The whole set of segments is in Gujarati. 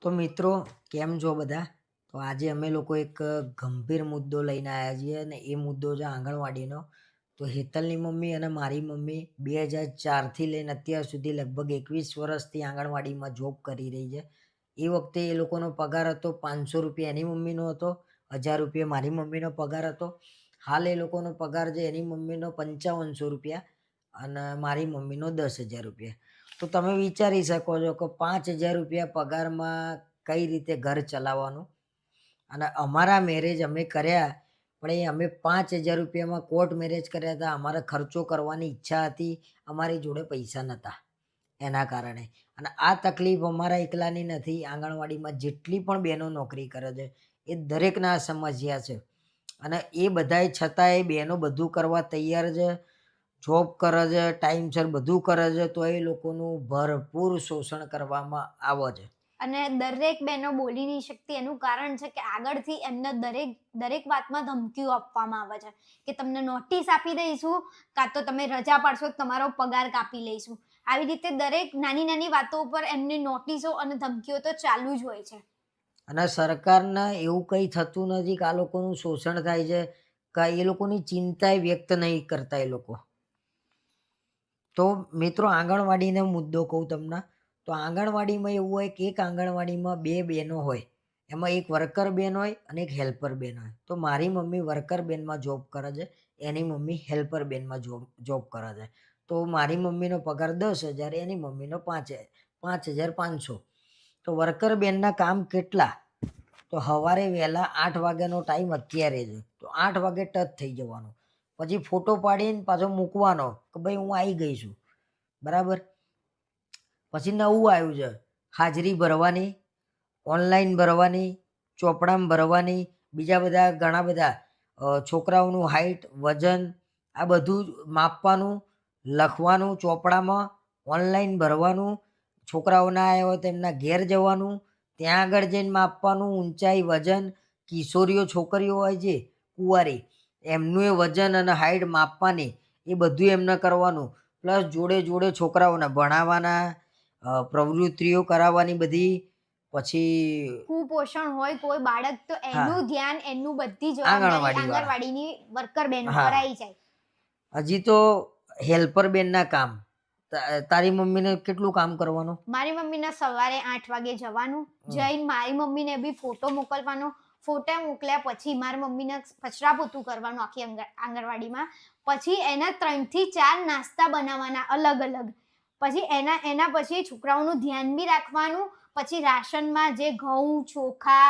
તો મિત્રો, કેમ છો બધા? તો આજે અમે લોકો એક ગંભીર મુદ્દો લઈને આવ્યા છીએ અને એ મુદ્દો છે આંગણવાડીનો. તો હેતલની મમ્મી અને મારી મમ્મી 2004થી લઈને અત્યાર સુધી લગભગ 21 વર્ષથી આંગણવાડીમાં જોબ કરી રહી છે. એ વખતે એ લોકોનો પગાર હતો 500 રૂપિયા એની મમ્મીનો હતો, 1000 રૂપિયા મારી મમ્મીનો પગાર હતો. હાલ એ લોકોનો પગાર છે એની મમ્મીનો 5500 રૂપિયા અને મારી મમ્મીનો 10,000 રૂપિયા. તો તમે વિચારી શકો છો કે 5,000 રૂપિયા પગારમાં કઈ રીતે ઘર ચલાવવાનું. અને અમારા મેરેજ અમે કર્યા, પણ એ અમે 5,000 રૂપિયામાં કોર્ટ મેરેજ કર્યા હતા. અમારે ખર્ચો કરવાની ઈચ્છા હતી, અમારી જોડે પૈસા નહોતા એના કારણે. અને આ તકલીફ અમારા એકલાની નથી, આંગણવાડીમાં જેટલી પણ બહેનો નોકરી કરે છે એ દરેકના આ સમસ્યા છે. અને એ બધાય છતાંય બહેનો બધું કરવા તૈયાર છે, જોબ કરે છે, ટાઈમસર બધું કરે છે, તો એ લોકોનું ભરપૂર શોષણ કરવામાં આવે છે. અને દરેક બહેનો બોલી નહીં શકતી એનું કારણ છે કે આગળથી એમને દરેક વાતમાં ધમકીઓ આપવામાં આવે છે કે તમને નોટિસ આપી દઈશું, કાં તો તમે રજા પાડશો તો તમારો પગાર કાપી લઈશું. આવી રીતે દરેક નાની નાની વાતો ઉપર એમની નોટિસો અને ધમકીઓ તો ચાલુ જ હોય છે. અને સરકારને એવું કંઈ થતું નથી કે આ લોકોનું શોષણ થાય છે, કે એ લોકોની ચિંતાય વ્યક્ત નહીં કરતા એ લોકો. તો મિત્રો, આંગણવાડીનો મુદ્દો કહું તમને. તો આંગણવાડીમાં એવું હોય કે એક આંગણવાડીમાં 2 બહેનો હોય, એમાં એક વર્કર બેન હોય અને એક હેલ્પર બેન હોય. તો મારી મમ્મી વર્કર બેનમાં જોબ કરે છે, એની મમ્મી હેલ્પર બેનમાં જોબ કરે છે. તો મારી મમ્મીનો પગાર 10,000, એની મમ્મીનો 5,500. તો વર્કર બેનના કામ કેટલા? તો સવારે વહેલા 8 વાગ્યાનો ટાઈમ અત્યારે છે, તો 8 વાગે ટચ થઈ જવાનું. પછી ફોટો પાડીને પાછો મૂકવાનો કે ભાઈ હું આવી ગઈ છું, બરાબર. પછી નવું આવ્યું છે, હાજરી ભરવાની, ઓનલાઈન ભરવાની, ચોપડામાં ભરવાની, બીજા બધા ઘણા બધા છોકરાઓનું હાઇટ, વજન, આ બધું માપવાનું, લખવાનું ચોપડામાં, ઓનલાઈન ભરવાનું, છોકરાઓના આવ્યા હોય તો એમના ઘેર જવાનું, ત્યાં આગળ જઈને માપવાનું, ઊંચાઈ, વજન. કિશોરીઓ છોકરીઓ હોય છે કુંવારી, એમનું એ વજન અને હાઇટ માપવાની, એ બધું એમને કરવાનું. પ્લસ જોડે જોડે છોકરાઓને ભણાવવાના, પ્રવૃત્તિઓ કરાવવાની બધી. પછી કુપોષણ હોય કોઈ બાળક તો હા, એનું ધ્યાન એનું બધી જવાબદારી આંગણવાડીવાળા. આંગણવાડીની વર્કર બહેનો હા, કરાઈ જાય. હજી તો હેલ્પર બેનના કામ. તારી મમ્મીને કેટલું કામ કરવાનું? મારી મમ્મીને સવારે 8 વાગે જવાનું, જઈને મારી મમ્મીને બી ફોટો મોકલવાનો. ફોટા મોકલ્યા પછી મારી મમ્મીને કચરા પોતું કરવાનું આખી આંગણવાડીમાં. પછી એના 3 થી 4 નાસ્તા બનાવવાના અલગ અલગ. પછી એના પછી છોકરાઓનું ધ્યાન બી રાખવાનું. પછી રાશનમાં જે ઘઉં, ચોખા,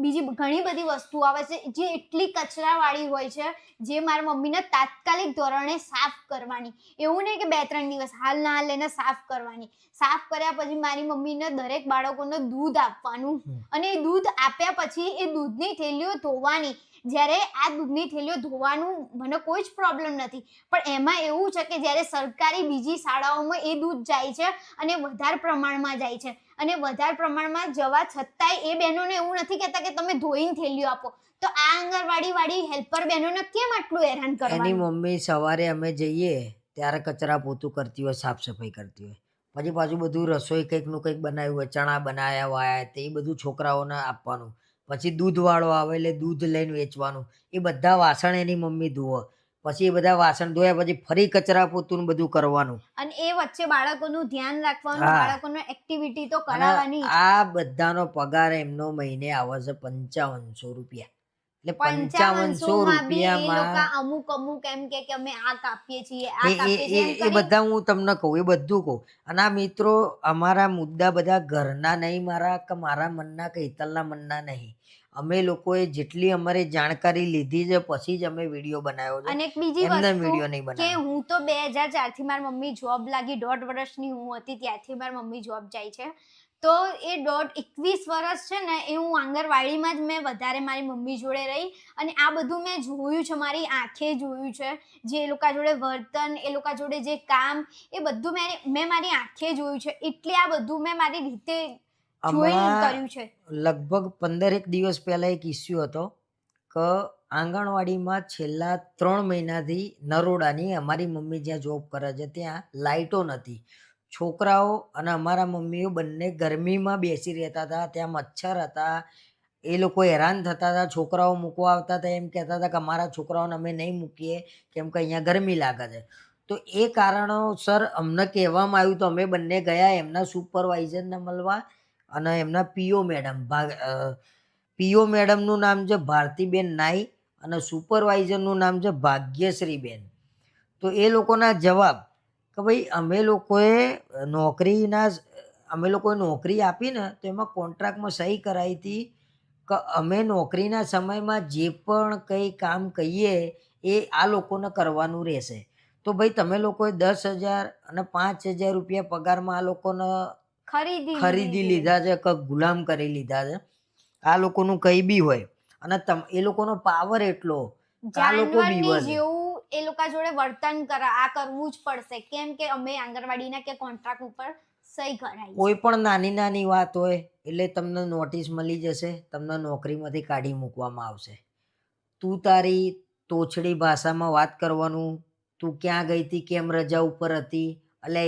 બીજી ઘણી બધી વસ્તુ આવે છે જે એટલી કચરાવાળી હોય છે, જે મારી મમ્મીને તાત્કાલિક ધોરણે સાફ કરવાની. એવું નહીં કે 2-3 દિવસ, હાલ ના હાલ એને સાફ કરવાની. સાફ કર્યા પછી મારી મમ્મીને દરેક બાળકોને દૂધ આપવાનું. અને એ દૂધ આપ્યા પછી એ દૂધની થેલીઓ ધોવાની. જ્યારે આ દૂધની થેલીઓ ધોવાનું મને કોઈ જ પ્રોબ્લેમ નથી, પણ એમાં એવું છે કે જ્યારે સરકારી બીજી શાળાઓમાં એ દૂધ જાય છે અને વધારે પ્રમાણમાં જાય છે, અને વધારે પ્રમાણમાં જવા છતાંય એ બહેનોને એવું નથી કહેતા કે તમે ધોઈને થેલીઓ આપો. તો આ આંગણવાડી વાળી હેલ્પર બહેનોને કેમ આટલું હેરાન એની કરવાનું? મમ્મી સવારે અમે જઈએ ત્યારે કચરા પોતું કરતી હોય, સાફ સફાઈ કરતી હોય. પછી પાછું બધું રસોઈ કંઈકનું કંઈક બનાવ્યું હોય, ચણા બનાવ્યા હોય તે એ બધું છોકરાઓને આપવાનું. પછી દૂધવાળો આવે એટલે દૂધ લઈને વેચવાનું. એ બધા વાસણ એની મમ્મી ધોવે. પછી એ બધા વાસણ ધોયા પછી ફરી કચરા પોતું બધું કરવાનું. અને એ વચ્ચે બાળકોનું ધ્યાન રાખવાનું, હા. બાળકોનો એક્ટિવિટી તો અને કરાવવાની જ. આ બધાનો પગાર એમનો મહિને આવે છે 5500 રૂપિયા. એટલે 5500 5500 બી એ લોકો રૂપિયામાં અમુક એમ કે અમે આ કાપીએ છીએ, એ આ એ કાપીએ છીએ એ એમ એ કરી. બધા હું તમને કહું, એ બધું કહું. અને આ મિત્રો, અમારા મુદ્દા બધા ઘરના નહીં, મારા કે મારા મનના કે હેતલના મનના નહીં. અમે લોકોએ જેટલી અમારી જાણકારી લીધી છે પછી જ અમે વિડીયો બનાવ્યો છે, અને એક બીજી એમને વસ્તુ વિડીયો નહીં કે બનાવ્યો. હું તો 2004 થી મારી મમ્મી જોબ લાગી, 1.5 વર્ષની હું હતી ત્યારથી મારી મમ્મી જોબ જાય છે. તો એ 21 વર્ષ છે ને એ હું આંગણવાડીમાં જ મેં વધારે મારી મમ્મી જોડે રહી. અને આ બધું મેં જોયું છે, મારી આંખે જોયું છે. જે એ લોકો જોડે વર્તન, એ લોકો જોડે જે કામ, એ બધું મેં મારી આંખે જોયું છે. એટલે આ બધું મેં મારી રીતે જોઈને હમણાં કર્યું છે. લગભગ 15 દિવસ પહેલાં એક ઇસ્યુ હતો કે આંગણવાડીમાં છેલ્લા 3 મહિનાથી નરોડાની, અમારી મમ્મી જ્યાં જોબ કરે છે ત્યાં લાઇટો નથી. છોકરાઓ અને અમારા મમ્મીઓ બંને ગરમીમાં બેસી રહેતા હતા, ત્યાં મચ્છર હતા, એ લોકો હેરાન થતા હતા. છોકરાઓ મૂકવા આવતા હતા, એમ કહેતા હતા કે અમારા છોકરાઓને અમે નહીં મૂકીએ કેમ કે અહીંયા ગરમી લાગે છે. તો એ કારણોસર અમને કહેવામાં આવ્યું, તો અમે બંને ગયા એમના સુપરવાઇઝરને મળવા, અને એમના પીઓ મેડમનું નામ છે ભારતીબેન નાઈ અને સુપરવાઇઝરનું નામ છે ભાગ્યશ્રીબેન. તો એ લોકોના જવાબ કે ભાઈ અમે લોકોએ નોકરી આપી ને તો એમાં કોન્ટ્રાક્ટમાં સહી કરાવી હતી કે અમે નોકરીના સમયમાં જે પણ કંઈ કામ કહીએ એ આ લોકોને કરવાનું રહેશે. તો ભાઈ તમે લોકોએ 10,000 અને 5,000 રૂપિયા પગારમાં આ લોકોને ખરીદી લીધા છે કે ગુલામ કરી લીધા છે. આ લોકોનું કંઈ બી હોય, અને એ લોકોનો પાવર એટલો કે આ લોકો બીવે છે. જેવું એ લોકો જોડે વર્તન કરે, આ કરવું જ પડશે કેમ કે અમે આંગણવાડીના કે કોન્ટ્રાક્ટ ઉપર સહી કરાવી. કોઈ પણ નાની નાની વાત હોય એટલે તમને નોટિસ મળી જશે, તમને નોકરીમાંથી કાઢી મૂકવામાં આવશે. તું તારી તોછડી ભાષામાં વાત કરવાનું, તું ક્યાં ગઈ હતી, કેમ રજા ઉપર હતી, એટલે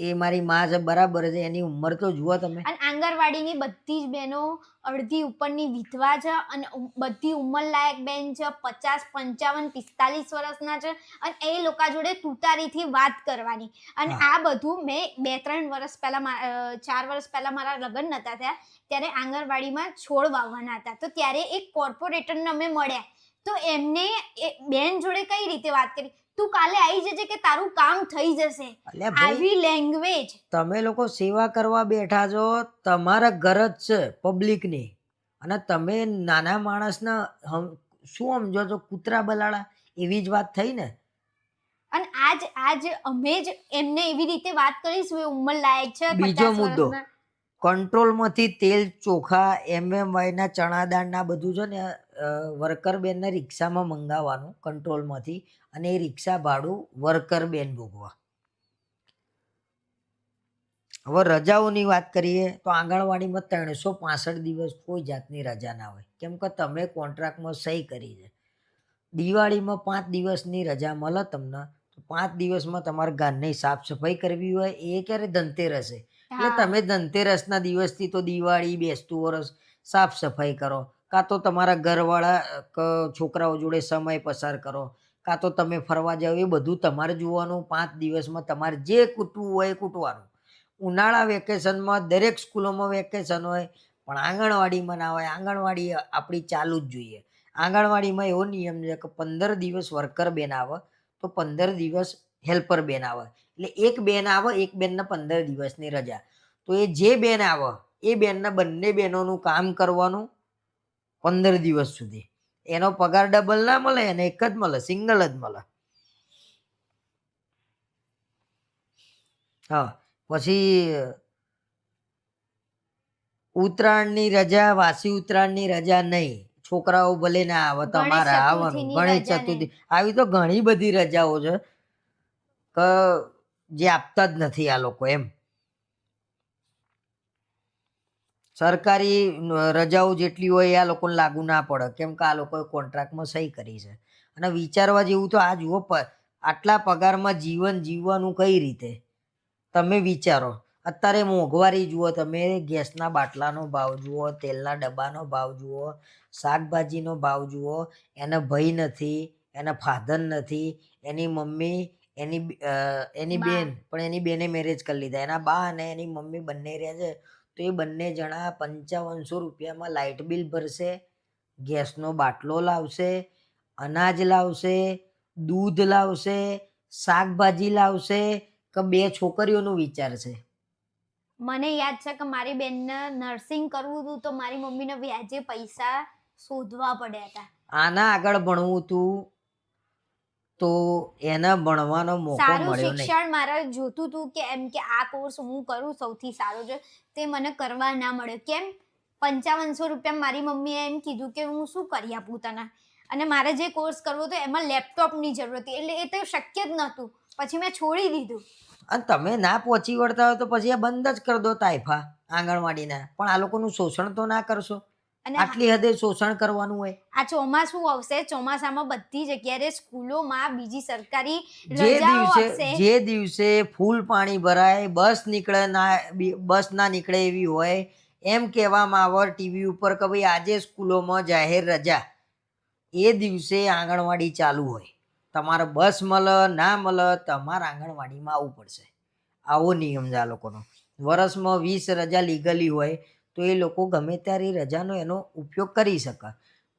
એ મારી માં છે, બરાબર છે, એની ઉંમર તો જુઓ તમે. અને આંગણવાડીની બધી જ બહેનો અડધી ઉપરની વિધવા છે અને બધી ઉંમરલાયક બેન છે, 50, 55, 45 વર્ષના છે, અને એ લોકો જોડે તુતારીથી વાત કરવાની. અને આ બધું મેં 2-3 વર્ષ પહેલા 4 વર્ષ પહેલા મારા લગ્ન નતા થયા ત્યારે આંગણવાડીમાં છોડ વાવવાના હતા, તો ત્યારે એક કોર્પોરેટરને અમે મળ્યા, તો એમને બેન જોડે કઈ રીતે વાત કરી, તું કાલે આવી જજે કે તારું કામ થઈ જશે, આવી લેંગ્વેજ. તમે લોકો સેવા કરવા બેઠા છો, તમારા ઘર જ છે પબ્લિકની, અને તમે નાના માણસને શું સમજો છો, કૂતરા બલાડા, એવી જ વાત થઈ ને. અને આજ અમે જ એમને એવી રીતે વાત કરીશું, એ ઉંમર લાયક છે. બીજો મુદ્દો, કંટ્રોલમાંથી તેલ, ચોખા, MMYના ચણા દાળના બધું છે ને વર્કર બેનને રિક્ષામાં મંગાવવાનું કંટ્રોલમાંથી, અને એ રિક્ષા ભાડું વર્કર બેન ભોગવા. હવે રજાઓની વાત કરીએ તો આંગણવાડીમાં 365 દિવસ કોઈ જાતની રજા ના હોય, કેમ કે તમે કોન્ટ્રાક્ટમાં સહી કરી છે. દિવાળીમાં 5 દિવસની રજા મળે તમને, તો 5 દિવસમાં તમારે ઘરની સાફ સફાઈ કરવી હોય, એ ક્યારે ધનતેરસે, એટલે તમે ધનતેરસના દિવસથી તો દિવાળી, બેસતું વરસ સાફ સફાઈ કરો, કાં તો તમારા ઘરવાળા છોકરાઓ જોડે સમય પસાર કરો, કાં તો તમે ફરવા જાઓ, એ બધું તમારે જોવાનું. 5 દિવસમાં તમારે જે કૂટવું હોય એ કૂટવાનું. ઉનાળા વેકેશનમાં દરેક સ્કૂલોમાં વેકેશન હોય, પણ આંગણવાડીમાં ના હોય. આંગણવાડી આપણી ચાલુ જ જોઈએ. આંગણવાડીમાં એવો નિયમ છે કે 15 દિવસ વર્કર બેન આવે તો 15 દિવસ હેલ્પર બેન આવે, એટલે એક બેન આવે, એક બેનને 15 દિવસની રજા. તો એ જે બેન આવે એ બેનને બંને બહેનોનું કામ કરવાનું 15 દિવસ સુધી. એનો પગાર ડબલ ના મળે, એને એક જ મળે, સિંગલ જ મળે. હા, પછી ઉત્તરાયણની રજા, વાસી ઉત્તરાયણની રજા નહીં, છોકરાઓ ભલે ના આવે, તમારે આવવાનું. ગણેશ ચતુર્થી, આવી તો ઘણી બધી રજાઓ છે કે જે આપતા જ નથી આ લોકો. એમ સરકારી રજાઓ જેટલી હોય આ લોકોને લાગુ ના પડે, કેમ કે આ લોકોએ કોન્ટ્રાક્ટમાં સહી કરી છે. અને વિચારવા જેવું તો આ જુઓ, આટલા પગારમાં જીવન જીવવાનું કઈ રીતે, તમે વિચારો. અત્યારે મોંઘવારી જુઓ તમે, ગેસના બાટલાનો ભાવ જુઓ, તેલના ડબ્બાનો ભાવ જુઓ, શાકભાજીનો ભાવ જુઓ. એને ભાઈ નથી, એને ફાધર નથી, એની મમ્મી, એની બેન, પણ એની બેને મેરેજ કરી લીધા, એના બા અને એની મમ્મી બંને રહે છે. તો એ બંને જણા 5500 રૂપિયામાં લાઇટ બિલ ભરશે, ગેસનો બાટલો લાવશે, અનાજ લાવશે, દૂધ લાવશે, શાકભાજી લાવશે, કે 2 છોકરીઓનું વિચાર છે. મને યાદ છે કે મારી બેનને નર્સિંગ કરવું હતું, તો મારી મમ્મીને વ્યાજે પૈસા શોધવા પડ્યા હતા. આના આગળ ભણવું હતું તો એને ભણવાનો મોકો મળ્યો નહીં. સારું શિક્ષણ મારે જોતું હતું કે એમ કે આ કોર્સ હું કરું સૌથી સારો છે, તે મને કરવા ના મળ્યો. કેમ? 5500 રૂપિયા મારી મમ્મીએ એમ કીધું કે હું શું કરી આપું તને, અને મારે જે કોર્સ કરવો હતો એમાં લેપટોપની જરૂર હતી, એટલે એ તો શક્ય જ નહોતું. પછી મેં છોડી દીધું. અને તમે ના પહોંચી વળતા હોય તો પછી આ બંધ જ કરી દો તાઇફા આંગણવાડીના, પણ આ લોકોનું શોષણ તો ના કરશો. અને આટલી હદે શોષણ કરવાનું હોય? આ ચોમાસું આવશે, ચોમાસામાં બધી જગ્યાએ સ્કૂલોમાં બીજી સરકારી જે રજાઓ દિવસે આપશે. ફૂલ પાણી ભરાય, બસ ના નીકળે એવી હોય, એમ કહેવામાં આવે ટીવી ઉપર કે ભાઈ આજે સ્કૂલોમાં જાહેર રજા, એ દિવસે આંગણવાડી ચાલુ હોય. તમારે બસ મળે ના મળે, તમારે આંગણવાડીમાં આવવું પડશે. આવો નિયમ છે આ લોકોનો. વર્ષમાં 20 રજા લીગલી હોય તો એ લોકો ગમે ત્યારે એ રજાનો એનો ઉપયોગ કરી શકે.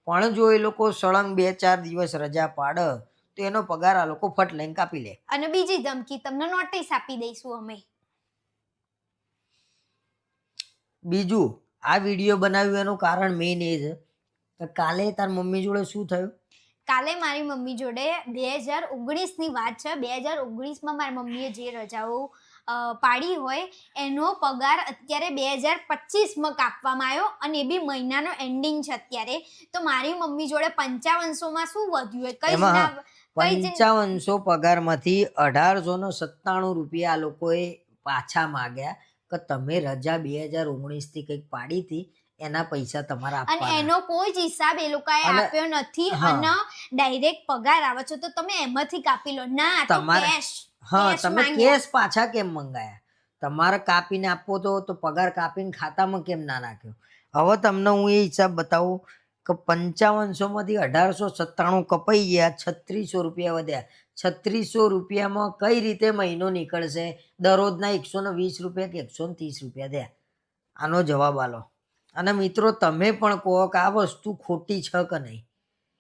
પણ જો એ લોકો સળંગ 2-4 દિવસ રજા પાડે તો એનો પગાર આ લોકો ફટ લઈને કાપી લે. અને બીજી ધમકી, તમને નોટિસ આપી દઈશું અમે. બીજું, આ વિડીયો બનાવ્યું એનું કારણ મેઇન એ છે કે કાલે તાર મમ્મી જોડે શું થયું? કાલે મારી મમ્મી જોડે 2019ની વાત છે. 2019માં મારી મમ્મીએ જે રજાઓ પાડી હોય એનો પગાર અત્યારે 2025માં કાપવામાં આવ્યો, અને એ બી મહિનાનો એન્ડિંગ છે અત્યારે. તો મારી મમ્મી જોડે 5500માં શું વધ્યું હોય? કઈ જ એમાં ના. 5500 પગારમાંથી 1897 રૂપિયા આ લોકોએ પાછા માગ્યા કે તમે રજા 2019થી કંઈક પાડી હતી એના પૈસા તમારા અને આપવાના. એનો કોઈ જ હિસાબ એ લોકોએ અને આપ્યો નથી. હા. અને ડાયરેક્ટ પગાર આવે છે તો તમે એમાંથી કાપી લો. ના, તો કેશ તમે કેશ પાછા કેમ મંગાયા? તમારે કાપીને આપવો તો પગાર કાપીને ખાતામાં કેમ ના નાખ્યો? હવે તમને હું એ હિસાબ બતાવું કે 5500માંથી 1897 કપાઈ ગયા, 3600 રૂપિયા વધ્યા. 3600 રૂપિયામાં કઈ રીતે મહિનો નીકળશે? દરરોજના 120 રૂપિયા કે 130 રૂપિયા થયા. આનો જવાબ આલો. અને મિત્રો તમે પણ કહો કે આ વસ્તુ ખોટી છે કે નહીં?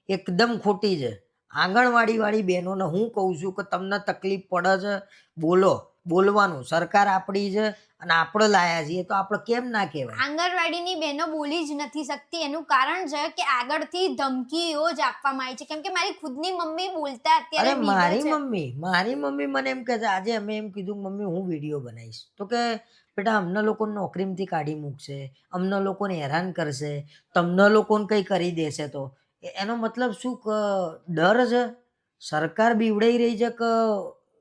એકદમ ખોટી છે. આંગણવાડી વાળી બહેનોને હું કહું છું કે તમને તકલીફ પડે છે, બોલો. બોલવાનું. સરકાર આપણી છે અને આપણે લાયા છીએ તો આપણે કેમ ના કહેવાય? આંગણવાડીની બહેનો બોલી જ નથી શકતી. એનું કારણ છે કે આગળથી ધમકીઓ જ આપવામાં આવી છે. કેમ કે મારી ખુદની મમ્મી બોલતા અત્યારે અરે બીવે છે. મારી મમ્મી મને એમ કહે છે, આજે અમે એમ કીધું મમ્મી હું વિડીયો બનાવીશ તો કે બેટા અમને લોકોને નોકરીમાંથી કાઢી મૂકશે, અમને લોકોને હેરાન કરશે, તમને લોકોને કંઈ કરી દેશે તો એનો મતલબ શું કે ડર છે? સરકાર બીવડાઈ રહી છે કે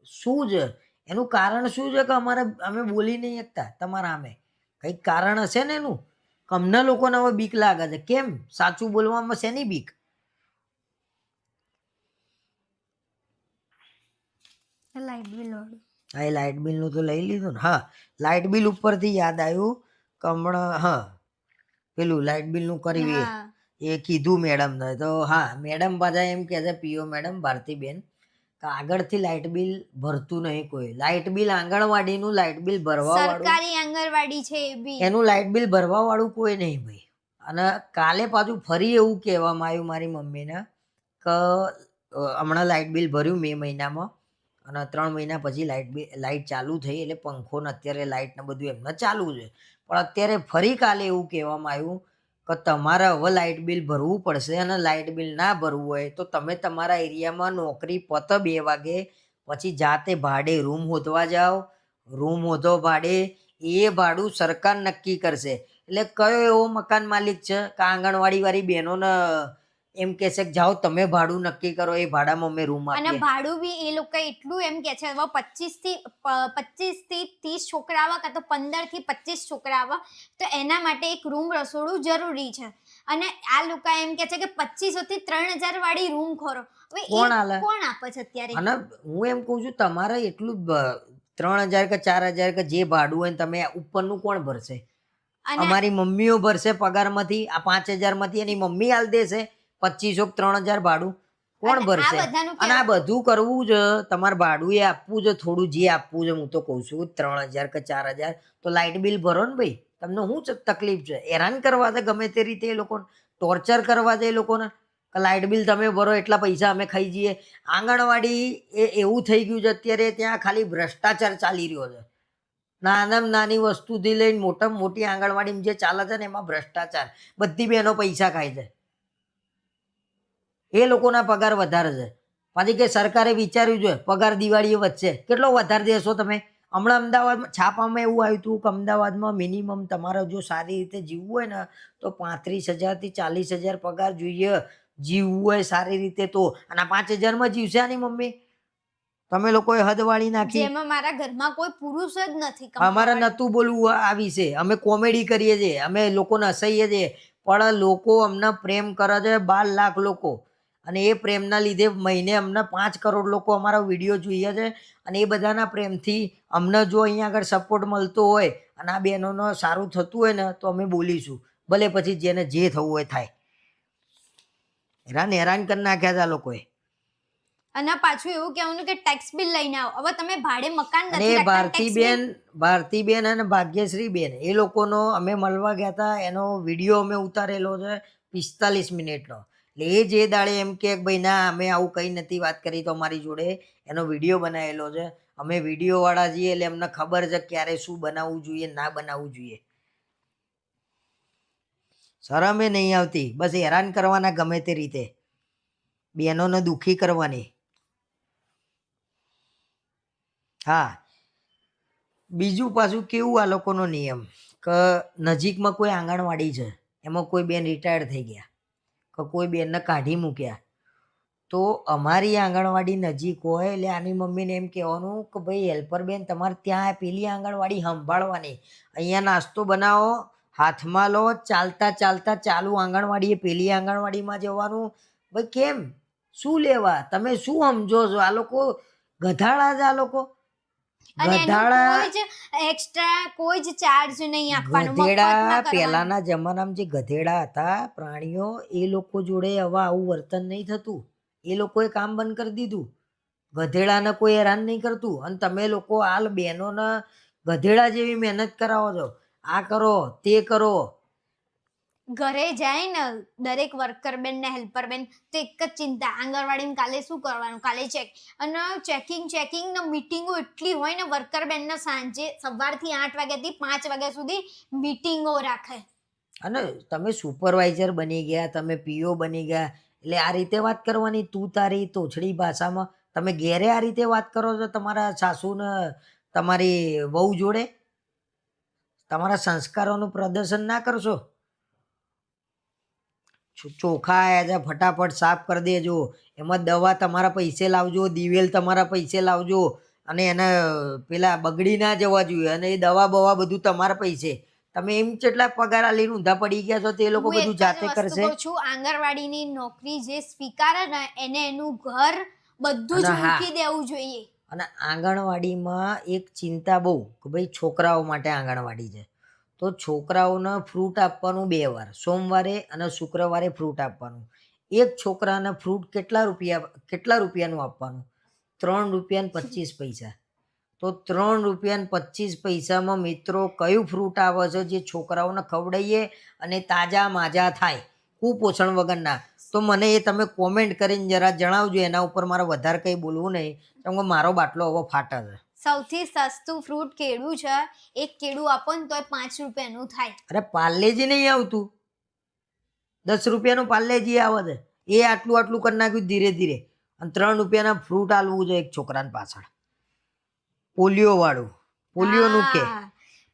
શું છે? એનું કારણ શું છે કે અમે બોલી નહીં શકતા તમારા સામે? કંઈક કારણ હશે ને એનું. કે અમને લોકોને હવે બીક લાગે છે. કેમ? સાચું બોલવામાં શેની બીક? લાઈટ બિલ વાળું. હા, એ લાઇટ બિલનું તો લઈ લીધું ને. હા, લાઇટ બિલ ઉપરથી યાદ આવ્યું કે હમણાં પેલું લાઇટ બિલનું કર્યું એ કીધું મેડમને. તો હા, મેડમ પાછા એમ કહે છે, પીઓ મેડમ ભારતીબેન, કે આગળથી લાઇટ બિલ ભરતું નહીં કોઈ. લાઇટ બિલ આંગણવાડીનું લાઇટ બિલ ભરવા વાળું, સરકારી આંગણવાડી છે એ બી, એનું લાઇટ બિલ ભરવા વાળું કોઈ નહીં ભાઈ. અને કાલે પાછું ફરી એવું કહેવામાં આવ્યું મારી મમ્મીને કે હમણાં લાઇટ બિલ ભર્યું મે મહિનામાં અને 3 મહિના પછી લાઇટ ચાલુ થઈ એટલે પંખો ને અત્યારે લાઇટ ને બધું એમને ચાલુ છે. પણ અત્યારે ફરી કાલે એવું કહેવામાં આવ્યું કે તમારે હવે લાઇટ બિલ ભરવું પડશે, અને લાઇટ બિલ ના ભરવું હોય તો તમે તમારા એરિયામાં નોકરી પતે 2 વાગે પછી જાતે ભાડે રૂમ શોધવા જાઓ. રૂમ શોધો ભાડે, એ ભાડું સરકાર નક્કી કરશે. એટલે કયો એવો મકાન માલિક છે કે આંગણવાડી વાળી બહેનોને એમ કહેશે કે જાઓ તમે ભાડું નક્કી કરો, એ ભાડામાં અમે રૂમ અને આપીએ. ભાડું બી એ લોકો એટલું એમ કે છે, હવે 25 થી 30 છોકરા આવે કાં તો 15 થી 25 છોકરા આવે તો એના માટે એક રૂમ રસોડું જરૂરી છે. અને આ લોકો એમ કે છે કે 2500 થી 3000 વાળી રૂમ ખોરો. હવે કોણ આલે? કોણ આપે છે અત્યારે? અને હું એમ કહું છું તમારે એટલું 3000 કે 4000 કે જે ભાડું હોય ને તમે ઉપરનું કોણ ભરશે? અને અમારી મમ્મીઓ ભરશે પગારમાંથી. આ 5000 માંથી એની મમ્મી આલ દેશે 2500 કે 3000 ભાડું કોણ આ ભરશે? બધાનું અને આ બધું કરવું છે તમારે ભાડું એ આપવું છે, થોડું જે આપવું છે. હું તો કહું છું 3000 કે 4000 તો લાઇટ બિલ ભરો ને ભાઈ. તમને શું તકલીફ છે? હેરાન કરવા છે ગમે તે રીતે એ લોકોને, ટોર્ચર કરવા છે એ લોકોને કે લાઇટ બિલ તમે ભરો એટલા પૈસા અમે ખાઈ જઈએ. આંગણવાડી એ એવું થઈ ગયું છે અત્યારે, ત્યાં ખાલી ભ્રષ્ટાચાર ચાલી રહ્યો છે. નાનામાં નાની વસ્તુથી લઈને મોટામાં મોટી આંગણવાડીમાં જે ચાલે છે ને એમાં ભ્રષ્ટાચાર. બધી બહેનો પૈસા ખાય છે, એ લોકોના પગાર વધારે છે. પાછી કે સરકારે વિચાર્યું છે પગાર દિવાળીએ વધશે. કેટલો વધારે દેશો તમે? હમણાં અમદાવાદમાં છાપામાં એવું આવ્યું હતું કે અમદાવાદમાં મિનિમમ તમારે જો સારી રીતે જીવવું હોય ને તો 35,000 થી 40,000 પગાર જોઈએ, જીવવું હોય સારી રીતે તો. અને 5,000માં જીવશે આની મમ્મી? તમે લોકોએ હદ વાળી નાખી. જેમાં મારા ઘરમાં કોઈ પુરુષ જ નથી. અમારે નતું બોલવું આ વિશે. અમે કોમેડી કરીએ છીએ, અમે લોકોને હસાઈએ છીએ. પણ લોકો અમને પ્રેમ કરે છે 12 લાખ લોકો, અને એ પ્રેમના લીધે મહિને અમને 5 કરોડ લોકો અમારા વિડીયો જોઈએ છે, અને એ બધાના પ્રેમથી અમને જો અહીંયા આગળ સપોર્ટ મળતો હોય અને આ બહેનોનો સારું થતું હોય ને તો અમે બોલીશું, ભલે પછી જેને જે થવું હોય થાય. હેરાન કરી નાખ્યા છે આ લોકોએ. અને પાછું એવું કહેવાનું કે ટેક્સ બિલ લઈને આવો. હવે તમે ભાડે મકાન અને નથી રાખતા, ટેક્સ બિલ ભારતીબેન અને ભાગ્યશ્રીબેન એ લોકોનો અમે મળવા ગયા હતા, એનો વિડીયો અમે ઉતારેલો છે 45 મિનિટનો. એટલે એ જે દાડે એમ કે ભાઈ ના અમે આવું કંઈ નથી વાત કરી તો અમારી જોડે એનો વિડીયો બનાવેલો છે. અમે વિડીયો વાળા છીએ એટલે અમને ખબર છે ક્યારે શું બનાવવું જોઈએ ના બનાવવું જોઈએ. શરમે નહીં આવતી, બસ હેરાન કરવાના ગમે તે રીતે, બહેનોને દુઃખી કરવાની. હા, બીજું પાછું કેવું આ લોકોનો નિયમ કે નજીકમાં કોઈ આંગણવાડી છે, એમાં કોઈ બેન રિટાયર્ડ થઈ ગયા કે કોઈ બેનને કાઢી મૂક્યા, તો અમારી આંગણવાડી નજીક હોય એટલે આની મમ્મીને એમ કહેવાનું કે ભાઈ હેલ્પર બેન તમારે ત્યાં પેલી આંગણવાડી સંભાળવાની, અહીંયા નાસ્તો બનાવો, હાથમાં લો, ચાલતા ચાલતા ચાલુ આંગણવાડીએ પેલી આંગણવાડીમાં જવાનું. ભાઈ કેમ, શું લેવા, તમે શું સમજો છો? આ લોકો ગધાડા છે, આ લોકો અને એનું કોઈ જ એક્સ્ટ્રા કોઈ જ ચાર્જ નહીં આપવાનો, ગધેડા. મફતમાં કરવાનું. પહેલાના જમાનામાં જે ગધેડા હતા પ્રાણીઓ, એ લોકો જોડે હવે આવું વર્તન નહીં થતું. એ લોકોએ કામ બંધ કરી દીધું. ગધેડાને કોઈ હેરાન નહીં કરતું, અને તમે લોકો હાલ બહેનોને ગધેડા જેવી મહેનત કરાવો છો, આ કરો તે કરો. ઘરે જાય ને દરેક વર્કર બેન ને હેલ્પર બેન તો એક જ ચિંતા, આંગણવાડીમાં કાલે શું કરવાનું, કાલે અને ચેકિંગ ને મીટિંગો એટલી હોય ને, વર્કર બેન ને સાંજે સવારથી 8 વાગ્યાથી 5 વાગ્યા સુધી મીટિંગો રાખે. અને તમે સુપરવાઇઝર બની ગયા, તમે પીઓ બની ગયા, એટલે આ રીતે વાત કરવાની, તું તારી તોછડી ભાષામાં. તમે ઘેરે આ રીતે વાત કરો છો તમારા સાસુને તમારી વહુ જોડે? તમારા સંસ્કારોનું પ્રદર્શન ના કરશો. ચોખા આવ્યા છે, ફટાફટ સાફ કરી દેજો, એમાં દવા તમારા પૈસે લાવજો, દિવેલ તમારા પૈસે લાવજો, અને એને પેલા બગડી ના જવા જોઈએ, અને એ દવા બવા બધું તમારા પૈસે. તમે એમ કેટલા પગાર આલીને ઊંધા પડી ગયા છો, તે લોકો બધું જાતે કરશે. આંગણવાડીની નોકરી જે સ્વીકારે ને એને એનું ઘર બધું જ મૂકી દેવું જોઈએ. અને આંગણવાડીમાં એક ચિંતા બહુ કે ભાઈ છોકરાઓ માટે આંગણવાડી છે, તો છોકરાઓને ફ્રૂટ આપવાનું 2 વાર, સોમવારે અને શુક્રવારે ફ્રૂટ આપવાનું. એક છોકરાને ફ્રૂટ કેટલા રૂપિયાનું આપવાનું? 3 રૂપિયા ને 25 પૈસા. તો 3 રૂપિયા ને 25 પૈસામાં મિત્રો કયું ફ્રૂટ આવે છે જે છોકરાઓને ખવડાવીએ અને તાજા માજા થાય, કુપોષણ વગરના? તો મને એ તમે કોમેન્ટ કરીને જરા જણાવજો. એના ઉપર મારે વધારે કંઈ બોલવું નહીં, કેમ કે મારો બાટલો હવે ફાટે છે. સૌથી સસ્તું ફ્રૂટ કેળું છે, એક કેળું આપો ને તોય 5 રૂપિયાનું થાય. અરે પાર્લેજી નહીં આવતું, 10 રૂપિયાનું પાર્લેજી આવે છે, એ આટલું કરી નાખ્યું ધીરે ધીરે, અને 3 રૂપિયાના ફ્રૂટ આલવું છે એક છોકરાને પાછળ. પોલિયો વાળું, પોલિયોનું કે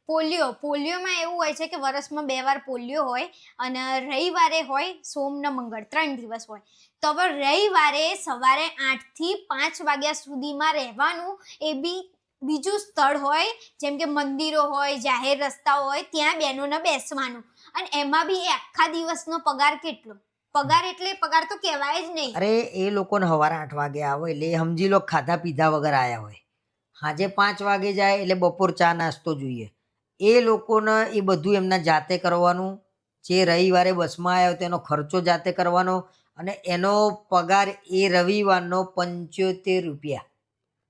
પોલિયોમાં એવું હોય છે કે વર્ષમાં 2 વાર પોલિયો હોય, અને રવિવારે હોય, સોમ ને મંગળ 3 દિવસ હોય. તો હવે રવિવારે સવારે 8 થી 5 વાગ્યા સુધીમાં રહેવાનું. એ બી બીજું સ્થળ હોય, જેમ કે મંદિરો હોય, જાહેર રસ્તાઓ હોય, ત્યાં બહેનોને બેસવાનું. અને એમાં બી એ આખા દિવસનો પગાર કેટલો? પગાર એટલે પગાર તો કહેવાય જ નહીં. અરે એ લોકોને સવારે 8 વાગે આવે એટલે સમજી લો ખાધા પીધા વગર આયા હોય, સાંજે 5 વાગે જાય એટલે બપોર ચા નાસ્તો જોઈએ. એ લોકોને એ બધું એમના જાતે કરવાનું. જે રવિવારે બસમાં આવ્યો તેનો ખર્ચો જાતે કરવાનો, અને એનો પગાર એ રવિવારનો 75 રૂપિયા,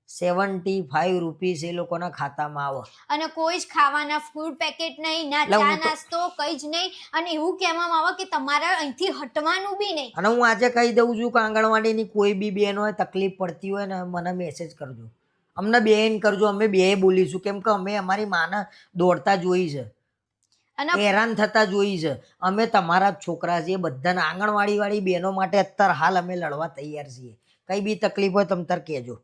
75 રૂપીસ એ લોકોના ખાતામાં આવે. અને કોઈ જ ખાવાના ફૂડ પેકેટ નહીં, ના ચા નાસ્તો, કઈ જ નહીં. અને એવું કહેવામાં આવે કે તમારે અહીંથી હટવાનું બી નહીં. અને હું આજે કહી દઉં છું કે આંગણવાડીની કોઈ બી બેન હોય તકલીફ પડતી હોય ને, મને મેસેજ કરજો, અમને બેન કરજો, અમે બે બોલીશું. કેમ કે અમે અમારી માને દોડતા જોઈ છે, હેરાન થતા જોઈ છે. અમે તમારા જ છોકરા છીએ, બધાને આંગણવાડી વાળી બહેનો માટે અત્યારે હાલ અમે લડવા તૈયાર છીએ. કઈ બી તકલીફ હોય તમે તાર કહેજો.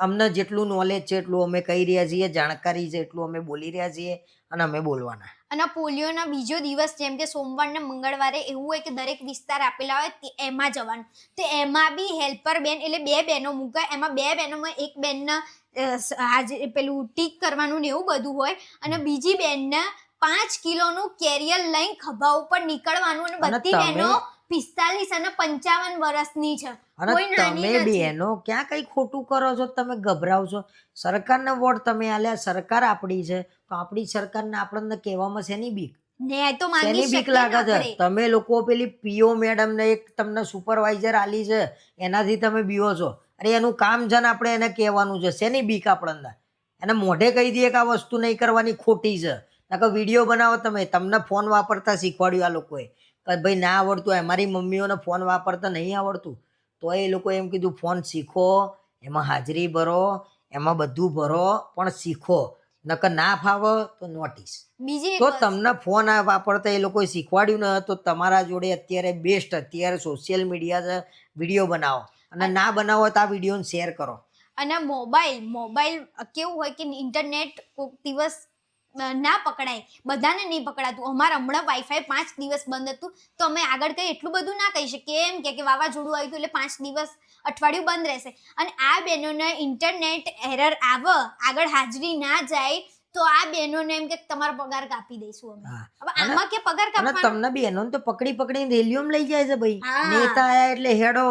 અમને જેટલું નોલેજ છે એટલું અમે કહી રહ્યા છીએ, જાણકારી છે એટલું અમે બોલી રહ્યા છીએ, અને અમે બોલવાના. અને પોલિયોના બીજો દિવસ જેમ કે સોમવાર ને મંગળવારે એવું હોય કે દરેક વિસ્તાર આપેલા હોય એમાં જવાનું. તો એમાં બી હેલ્પર બેન એટલે 2 બહેનો મૂકાય, એમાં 2 બહેનોમાં એક બેનને પેલું ટીક કરવાનું ને એવું બધું હોય, અને બીજી બેનને 5 કિલોનું કેરિયર લઈને ખભા ઉપર નીકળવાનું અને અને બધી તમે- બહેનો 45 અને 55 વર્ષની છે. અને કોઈ નાની તમે નથી. બહેનો ક્યાં કઈ ખોટું કરો છો? તમે ગભરાવ છો? સરકારને વોટ તમે આલ્યા, સરકાર આપણી છે, તો આપણી સરકારને આપણને કહેવામાં શેની બીક? ને તો માંગી શેની બીક શકીએ ને લાગે છે? આપણે. તમે લોકો પેલી પીઓ મેડમ ને એક તમને સુપરવાઇઝર આલી છે, એનાથી તમે બીવો છો. અરે એનું કામ છે ને આપણે એને કહેવાનું છે. શેની બીક આપણને? એને મોઢે કહી દઈએ કે આ વસ્તુ નહીં કરવાની, ખોટી છે. નકર વિડીયો બનાવો તમે, તમને ફોન વાપરતા શીખવાડ્યું આ લોકોએ કે ભાઈ ના આવડતું હોય. અમારી મમ્મીઓને ફોન વાપરતા નહીં આવડતું, તો એ લોકો એમ કીધું ફોન શીખો, એમાં હાજરી ભરો, એમાં બધું ભરો, પણ શીખો. નકર ના ફાવો તો નોટિસ. બીજી એક તો વસ્તુ, તમને ફોન વાપરતા એ લોકોએ શીખવાડ્યું ન, તો તમારા જોડે અત્યારે બેસ્ટ, અત્યારે સોશિયલ મીડિયા છે, વિડીયો બનાવો. અને ના બનાવો તો આ વિડીયોને શેર કરો. અને મોબાઈલ કેવું હોય કે ઇન્ટરનેટ કોઈક દિવસ ના પકડાય, બધાને નહીં પકડાતું. અમારે હમણાં વાઈફાઈ 5 દિવસ બંધ હતું, તો અમે આગળ કઈ એટલું બધું ના કહી શકીએ એમ કે વાવાઝોડું આવ્યું હતું એટલે 5 દિવસ અઠવાડિયું બંધ રહેશે. અને આ બહેનોને ઇન્ટરનેટ એરર આવે, આગળ હાજરી ના જાય, તો આ બહેનોને એમ કે તમારો પગાર કાપી દઈશું અમે. હા. હવે આમાં કે પગાર અને કાપવાનો? તમને બહેનોને તો પકડીને રેલીઓમાં લઈ જાય છે ભાઈ. હા. નેતા આયા એટલે હેડો,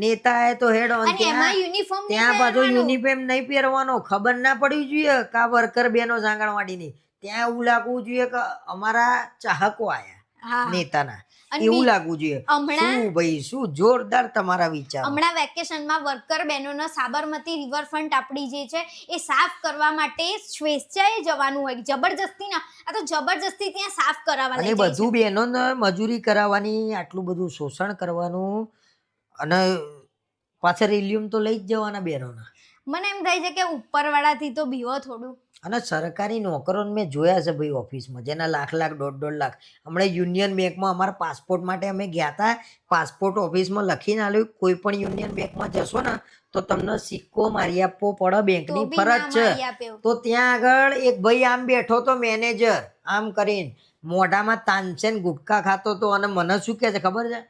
નેતા આયા તો હેડો. અને અને એમાં યુનિફોર્મ ત્યાં પાછો યુનિફોર્મ નહીં પહેરવાનો. ખબર ના પડવી જોઈએ કે આ વર્કર બહેનો આંગણવાડીની. ત્યાં એવું લાગવું જોઈએ કે અમારા ચાહકો આયા નેતાના, અને એવું લાગવું જોઈએ. હમણાં- શું ભાઈ, શું જોરદાર તમારા વિચાર. હમણાં વેકેશનમાં વર્કર બહેનોના સાબરમતી રિવરફ્રન્ટ આપણી જે છે એ સાફ કરવા માટે સ્વેચ્છાએ જવાનું હોય, જબરજસ્તી ના. આ તો જબરજસ્તી ત્યાં સાફ કરાવવા અને લઈ જાય છે. બધું બહેનોને મજૂરી કરાવવાની, આટલું બધું શોષણ કરવાનું, અને પાછળ રેલિયમ તો લઈ જ જવાના બહેનોના. મને એમ થાય છે કે ઉપરવાળાથી તો બીવો થોડું. અને સરકારી નોકરોને મેં જોયા છે ભાઈ ઓફિસમાં, જેના લાખ દોઢ લાખ. હમણાં યુનિયન બેંકમાં અમારા પાસપોર્ટ માટે અમે ગયા હતા, પાસપોર્ટ ઓફિસમાં લખીને આલ્યું, કોઈ પણ યુનિયન બેંકમાં જશો ને તો તમને સિક્કો મારી આપવો પડે, તો બેંકની બી ફરજ ના છે. મારી આપે એવું. તો ત્યાં આગળ એક ભાઈ આમ બેઠો તો, મેનેજર આમ કરીને મોઢામાં તાનસેન ગુટકા ખાતો તો, અને મને શું કહે છે ખબર છે?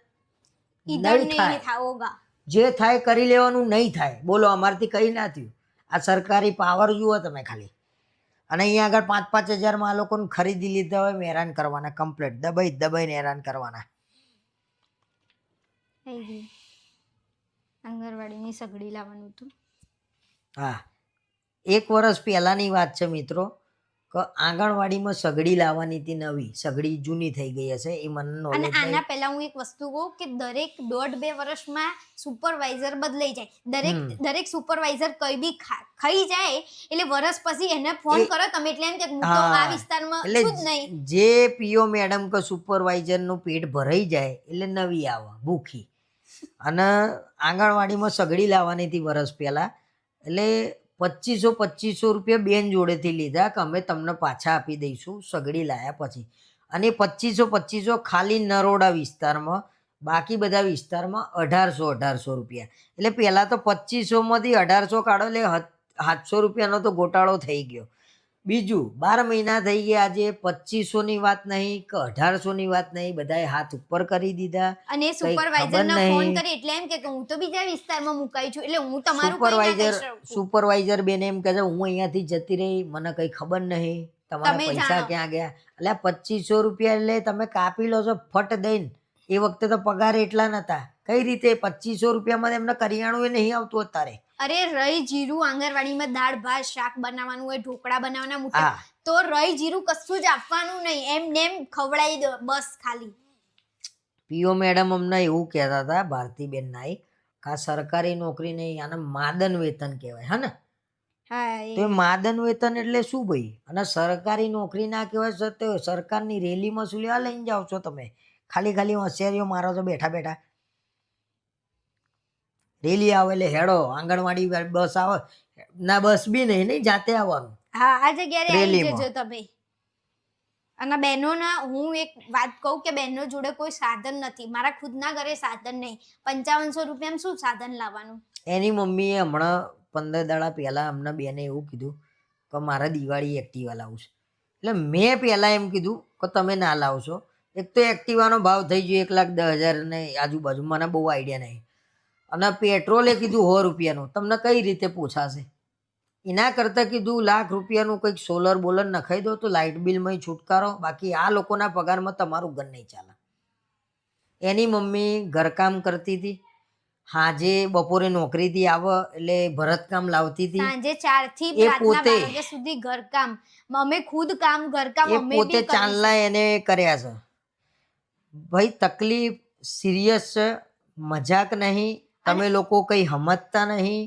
ઈધર નહીં થાય, નહીં થાઓગા. જે થાય કરી લેવાનું, નહીં થાય. બોલો, અમારથી કઈ ના થયું. આ સરકારી પાવર જુઓ તમે ખાલી. અને અહીંયા આગળ 5-5 હજારમાં આ લોકોને ખરીદી લીધા હોય, હેરાન કરવાના, કમ્પ્લેટ દબાઈને હેરાન કરવાના. થઈ ગયું. આંગણવાડીની સગડી લાવવાનું હતું. હા, 1 વર્ષ પહેલાની વાત છે મિત્રો, કે આંગણવાડીમાં સગડી લાવવાની હતી નવી. સગડી જૂની થઈ ગઈ હશે, એ મને અને નોલેજ આના નહીં. પહેલા હું એક વસ્તુ કહું કે દરેક 1.5-2 વર્ષમાં સુપરવાઇઝર બદલાઈ જાય. દરેક સુપરવાઇઝર કઈ બી ખાઈ જાય એટલે વર્ષ પછી એને ફોન કરો તમે, એટલે એમ કે હું તો આ વિસ્તારમાં છું જ એટલે નહીં. જે પીઓ મેડમ કે સુપરવાઇઝરનું પેટ ભરાઈ જાય એટલે નવી આવે ભૂખી. અને આંગણવાડીમાં સગડી લાવવાની હતી વર્ષ પહેલા, એટલે 2500 રૂપિયા બેન જોડેથી લીધા કે અમે તમને પાછા આપી દઈશું સગડી લાયા પછી. અને 2500 ખાલી નરોડા વિસ્તારમાં, બાકી બધા વિસ્તારમાં 1800 રૂપિયા. એટલે પહેલાં તો 2500માંથી 1800 કાઢો એટલે 700 રૂપિયાનો તો ગોટાળો થઈ ગયો. બીજું 12 મહિના થઈ ગયા, આજે 2500ની વાત નહીં કે 1800ની વાત નહીં, બધાએ હાથ ઉપર કરી દીધા. અને કંઈ સુપરવાઇઝરને ખબર ફોન નહીં. કરી એટલે એમ કે હું તો બીજા વિસ્તારમાં મુકાઈ છું, એટલે હું તમારું કંઈ ના કહી શકું. સુપરવાઇઝર બેન એમ કહે છે હું અહીંયાથી જતી રહી, મને કઈ ખબર નહીં, તમારા તમે પૈસા જાણો. ક્યાં ગયા. એટલે 2500 રૂપિયા એટલે તમે કાપી લો છો ફટ દઈને. એ વખતે તો પગાર એટલા નતા. કઈ રીતે 2500 રૂપિયામાં એમને કરિયાણું એ નહીં આવતું અત્યારે. અરે રહી જીરું, આંગણવાડીમાં દાળ ભાત શાક બનાવવાનું હોય, ઢોકળા બનાવવાના મોટા, હા, તો રહી જીરું કશું જ આપવાનું નહીં, એમ નેમ ખવડાવી દો બસ ખાલી. પીઓ મેડમ અમને એવું કહેતા હતા, ભારતીબેન નાઈ, કે આ સરકારી નોકરી નહીં, આને માદન વેતન કહેવાય. હા ને? હા, તો એ માદન વેતન એટલે શું ભાઈ? અને સરકારી નોકરી ના કહેવાય છે તો સરકારની રેલીમાં શું લેવા લઈને જાઓ છો તમે? ખાલી હોશિયારીઓ મારો છો બેઠા બેઠા. રેલી આવે એટલે હેડો, આંગણવાડી બસ આવે ના, બસ બી નહીં જાતે આવવાનું હા, આ જગ્યાએ આવી રેલીમાં. જજો તમે. અને બહેનોના હું એક વાત કહું કે બહેનો જોડે કોઈ સાધન નથી. મારા ખુદના ઘરે સાધન નહીં. 5500 રૂપિયામાં શું સાધન લાવવાનું? એની મમ્મીએ હમણાં 15 દાડા પહેલા અમને બેને એવું કીધું કે મારે દિવાળી એક્ટિવા લાવું છે. એટલે મેં પહેલાં એમ કીધું કે તમે ના લાવશો. એક તો એક્ટિવાનો ભાવ થઈ ગયો 1,10,000 ને આજુબાજુ, મને બહુ આઈડિયા નહીં. અને પેટ્રોલે કીધું 100 રૂપિયાનું, તમને કઈ રીતે પૂછાશે? એના કરતાં કીધું ₹1,00,000 કંઈક સોલર બોલર નખાઈ દો તો લાઇટ બિલમાં છુટકારો. બાકી આ લોકોના પગારમાં તમારું ઘર નહીં ચાલે. એની મમ્મી ઘરકામ કરતી હતી, સાંજે બપોરે નોકરીથી આવે એટલે ભરતકામ લાવતી હતી. સાંજે 4 થી એ રાતના પોતે 12 વાગ્યા સુધી ઘરકામ. અમે ખુદ કામ ઘરકામ એ અમે પોતે બી કરીએ ચાંદલા એને કર્યા છે. ભાઈ તકલીફ સિરિયસ છે, મજાક નહીં. તમે લોકો કંઈ સમજતા નહીં.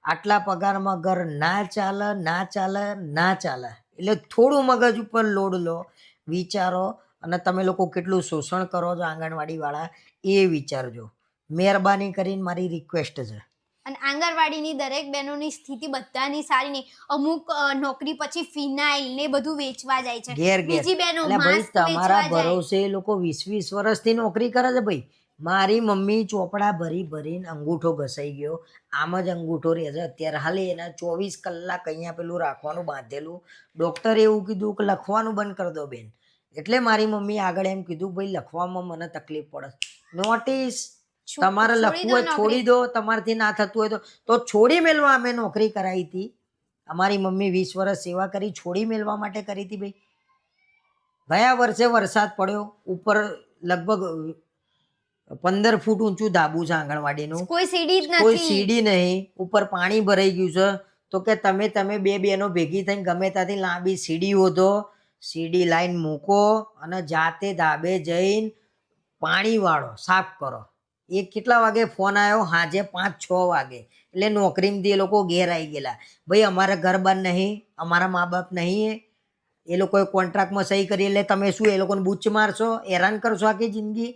આટલા પગારમાં ઘર ના ચાલે, ના ચાલે, ના ચાલે. એટલે થોડું મગજ ઉપર લોડ લો, વિચારો, અને તમે લોકો કેટલું શોષણ કરો છો આંગણવાડીવાળા એ વિચારજો. મહેરબાની કરીને મારી રિક્વેસ્ટ છે. અને આંગણવાડીની દરેક બહેનોની સ્થિતિ બધાની સારી નહીં. અમુક નોકરી પછી ફિનાઇલ ને બધું વેચવા જાય છે. ઘેર ઘેર બીજી બહેનો એટલે ભાઈ માસ્ક તમારા વેચવા જાય. ભરોસે એ લોકો 20-20 વર્ષથી નોકરી કરે છે ભાઈ. મારી મમ્મી ચોપડા ભરી ભરીને અંગૂઠો ઘસાઈ ગયો. આમ જ અંગૂઠો રહે છે અત્યારે. હાલે એના 24 કલાક અહીંયા પેલું રાખવાનું બાંધેલું. ડૉક્ટરે એવું કીધું કે લખવાનું બંધ કરી દો બેન. એટલે મારી મમ્મી આગળ એમ કીધું ભાઈ લખવામાં મને તકલીફ પડે. નોટિસ તમારે લખવું હોય છોડી દો. તમારથી ના થતું હોય તો છોડી મેલવા અમે નોકરી કરાવી હતી. અમારી મમ્મી 20 વર્ષ સેવા કરી, છોડી મેલવા માટે કરી હતી ભાઈ. ગયા વર્ષે વરસાદ પડ્યો, ઉપર લગભગ 15 ફૂટ ઊંચું ધાબુ છે આંગણવાડીનું. કોઈ સીડી જ કોઈ નથી. સીડી નહીં, ઉપર પાણી ભરાઈ ગયું છે. તો કે તમે બે બહેનો ભેગી થઈને ગમે ત્યાંથી લાંબી સીડી હોધો, સીડી લાઈન મૂકો અને જાતે ધાબે જઈને પાણી વાળો, સાફ કરો. એ કેટલા વાગે ફોન આવ્યો? સાંજે 5-6 વાગે. એટલે નોકરીમાંથી એ લોકો ઘેર આવી ગયેલા. ભાઈ અમારા ઘર બાર નહીં, અમારા મા બાપ નહીં, એ લોકોએ કોન્ટ્રાક્ટમાં સહી કરી એટલે તમે શું એ લોકોને બૂચ મારશો, હેરાન કરશો આખી જિંદગી?